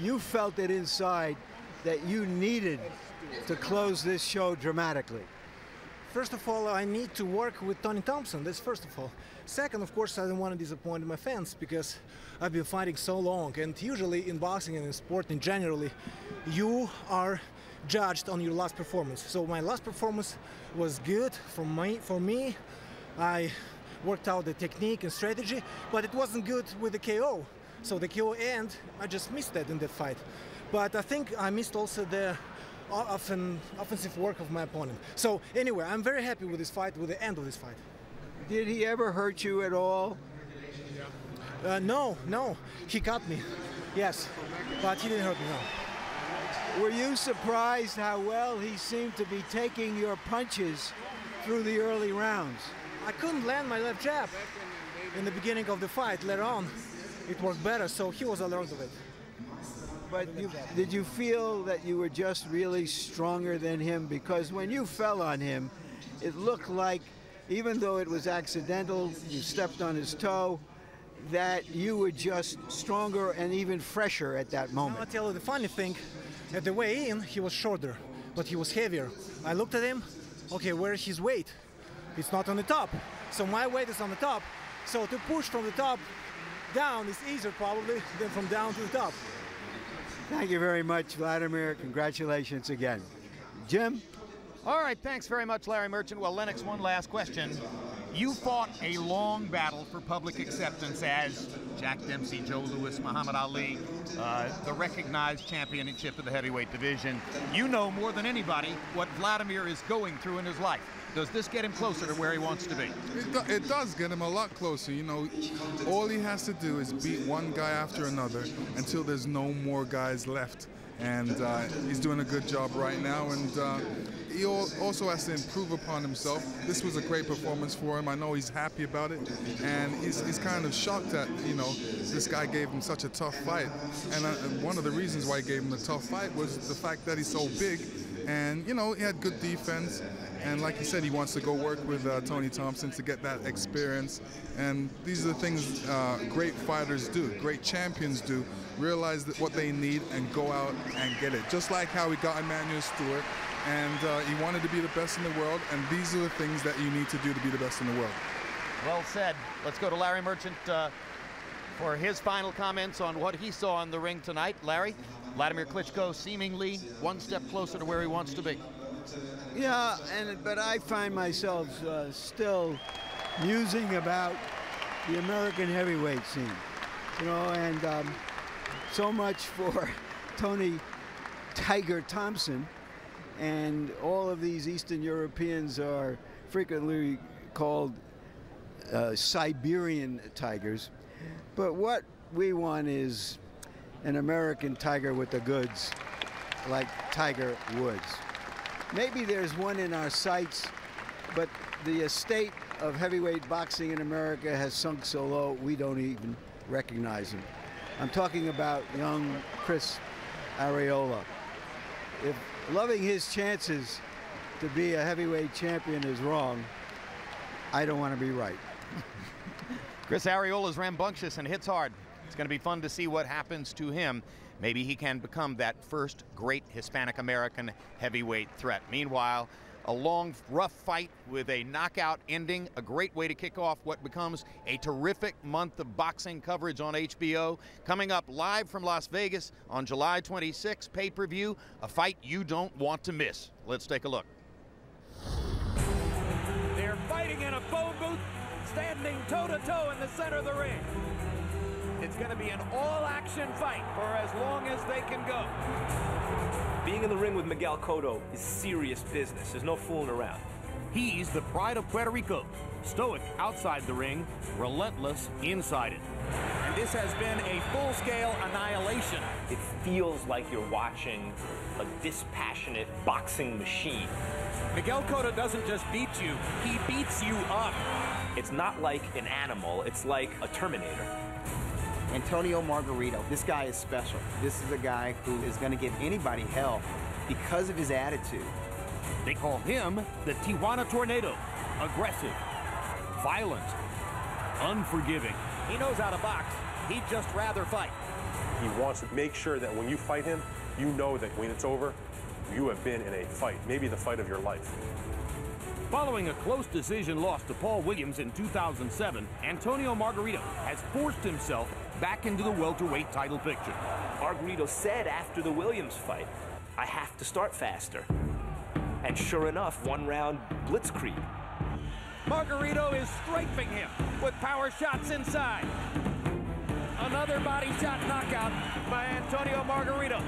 Speaker 3: you felt it inside that you needed to close this show dramatically.
Speaker 17: First of all, I need to work with Tony Thompson. That's first of all. Second, of course, I don't want to disappoint my fans because I've been fighting so long. And usually in boxing and in sport in generally, you are judged on your last performance. So my last performance was good for me. I worked out the technique and strategy, but it wasn't good with the KO. So the KO end, I just missed that in that fight. But I think I missed also the offensive work of my opponent. So anyway, I'm very happy with this fight, with the end of this fight.
Speaker 3: Did he ever hurt you at all?
Speaker 17: No. He cut me, yes, but he didn't hurt me, no.
Speaker 3: Were you surprised how well he seemed to be taking your punches through the early rounds?
Speaker 17: I couldn't land my left jab in the beginning of the fight. Later on, it worked better, so he was alert of it.
Speaker 3: But did you feel that you were just really stronger than him? Because when you fell on him, it looked like, even though it was accidental, you stepped on his toe, that you were just stronger and even fresher at that moment.
Speaker 17: I'll tell you the funny thing, at the way in, he was shorter, but he was heavier. I looked at him, okay, where is his weight? It's not on the top. So my weight is on the top. So to push from the top down is easier probably than from down to the top.
Speaker 3: Thank you very much, Wladimir. Congratulations again. Jim?
Speaker 4: All right, thanks very much, Larry Merchant. Well, Lennox, one last question. You fought a long battle for public acceptance as Jack Dempsey, Joe Louis, Muhammad Ali, the recognized championship of the heavyweight division. You know more than anybody what Wladimir is going through in his life. Does this get him closer to where he wants to be?
Speaker 5: It does get him a lot closer. You know, all he has to do is beat one guy after another until there's no more guys left. And he's doing a good job right now. And he also has to improve upon himself. This was a great performance for him. I know he's happy about it. And he's kind of shocked that, you know, this guy gave him such a tough fight. And one of the reasons why he gave him a tough fight was the fact that he's so big. And, you know, he had good defense. And like he said, he wants to go work with Tony Thompson to get that experience. And these are the things great fighters do, great champions do. Realize that what they need and go out and get it. Just like how he got Emmanuel Stewart. And he wanted to be the best in the world. And these are the things that you need to do to be the best in the world.
Speaker 4: Well said. Let's go to Larry Merchant for his final comments on what he saw in the ring tonight. Larry, Wladimir Klitschko seemingly one step closer to where he wants to be.
Speaker 3: Yeah, but I find myself still musing about the American heavyweight scene, you know, and so much for Tony Tiger Thompson, and all of these Eastern Europeans are frequently called Siberian tigers, but what we want is an American tiger with the goods. like Tiger Woods. Maybe there's one in our sights, but the estate of heavyweight boxing in America has sunk so low we don't even recognize him. I'm talking about young Chris Arreola. If loving his chances to be a heavyweight champion is wrong, I don't want to be right.
Speaker 4: Chris Arreola is rambunctious and hits hard. It's going to be fun to see what happens to him. Maybe he can become that first great Hispanic-American heavyweight threat. Meanwhile, a long, rough fight with a knockout ending, a great way to kick off what becomes a terrific month of boxing coverage on HBO. Coming up live from Las Vegas on July 26, pay-per-view, a fight you don't want to miss. Let's take a look.
Speaker 18: They're fighting in a phone booth, standing toe-to-toe in the center of the ring. It's going to be an all-action fight for as long as they can go.
Speaker 19: Being in the ring with Miguel Cotto is serious business. There's no fooling around.
Speaker 2: He's the pride of Puerto Rico. Stoic outside the ring, relentless inside it.
Speaker 18: And this has been a full-scale annihilation.
Speaker 19: It feels like you're watching a dispassionate boxing machine.
Speaker 18: Miguel Cotto doesn't just beat you, he beats you up.
Speaker 19: It's not like an animal, it's like a Terminator.
Speaker 20: Antonio Margarito, this guy is special. This is a guy who is going to give anybody hell because of his attitude.
Speaker 2: They call him the Tijuana Tornado. Aggressive, violent, unforgiving.
Speaker 18: He knows how to box. He'd just rather fight.
Speaker 21: He wants to make sure that when you fight him, you know that when it's over, you have been in a fight, maybe the fight of your life.
Speaker 2: Following a close decision loss to Paul Williams in 2007, Antonio Margarito has forced himself back into the welterweight title picture.
Speaker 19: Margarito said after the Williams fight, I have to start faster. And sure enough, one-round blitzkrieg.
Speaker 18: Margarito is strafing him with power shots inside. Another body shot knockout by Antonio Margarito.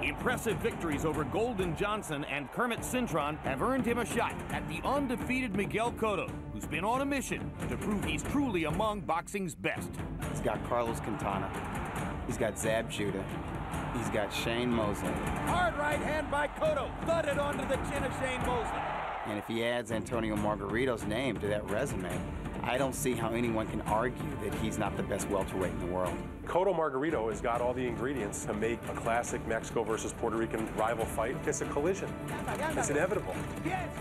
Speaker 2: Impressive victories over Golden Johnson and Kermit Cintron have earned him a shot at the undefeated Miguel Cotto, who's been on a mission to prove he's truly among boxing's best.
Speaker 20: He's got Carlos Quintana. He's got Zab Judah. He's got Shane Mosley.
Speaker 18: Hard right hand by Cotto, thudded onto the chin of Shane Mosley.
Speaker 20: And if he adds Antonio Margarito's name to that resume, I don't see how anyone can argue that he's not the best welterweight in the world.
Speaker 21: Cotto Margarito has got all the ingredients to make a classic Mexico versus Puerto Rican rival fight. It's a collision. It's inevitable.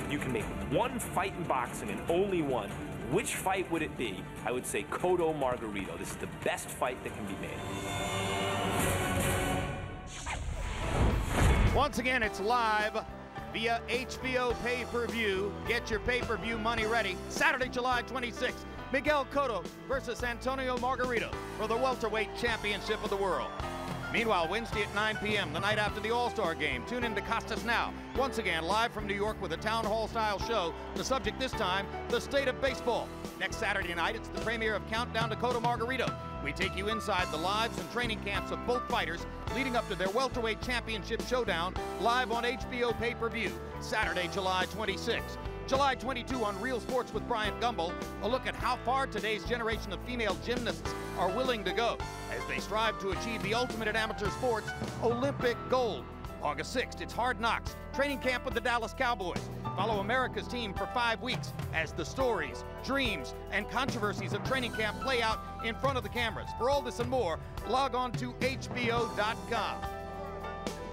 Speaker 19: You can make one fight in boxing and only one. Which fight would it be? I would say Cotto Margarito. This is the best fight that can be made.
Speaker 4: Once again, it's live via HBO pay-per-view. Get your pay-per-view money ready. Saturday, July 26th, Miguel Cotto versus Antonio Margarito for the welterweight championship of the world. Meanwhile, Wednesday at 9 p.m., the night after the All-Star game, tune in to Costas Now. Once again, live from New York with a town hall-style show. The subject this time, the state of baseball. Next Saturday night, it's the premiere of Countdown to Cotto Margarito. We take you inside the lives and training camps of both fighters leading up to their welterweight championship showdown live on HBO pay-per-view, Saturday, July 26th. July 22 on Real Sports with Bryant Gumbel, a look at how far today's generation of female gymnasts are willing to go as they strive to achieve the ultimate in amateur sports, Olympic gold. August 6th, it's Hard Knocks, training camp with the Dallas Cowboys. Follow America's team for 5 weeks as the stories, dreams, and controversies of training camp play out in front of the cameras. For all this and more, log on to HBO.com.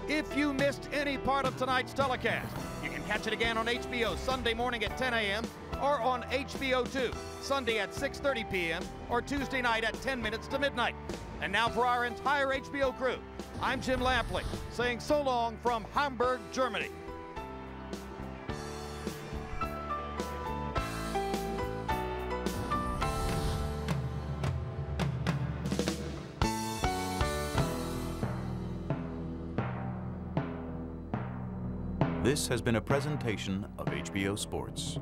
Speaker 4: If you missed any part of tonight's telecast, you can catch it again on HBO Sunday morning at 10 a.m. or on HBO 2, Sunday at 6:30 p.m. or Tuesday night at 10 minutes to midnight. And now for our entire HBO crew, I'm Jim Lampley, saying so long from Hamburg, Germany.
Speaker 1: This has been a presentation of HBO Sports.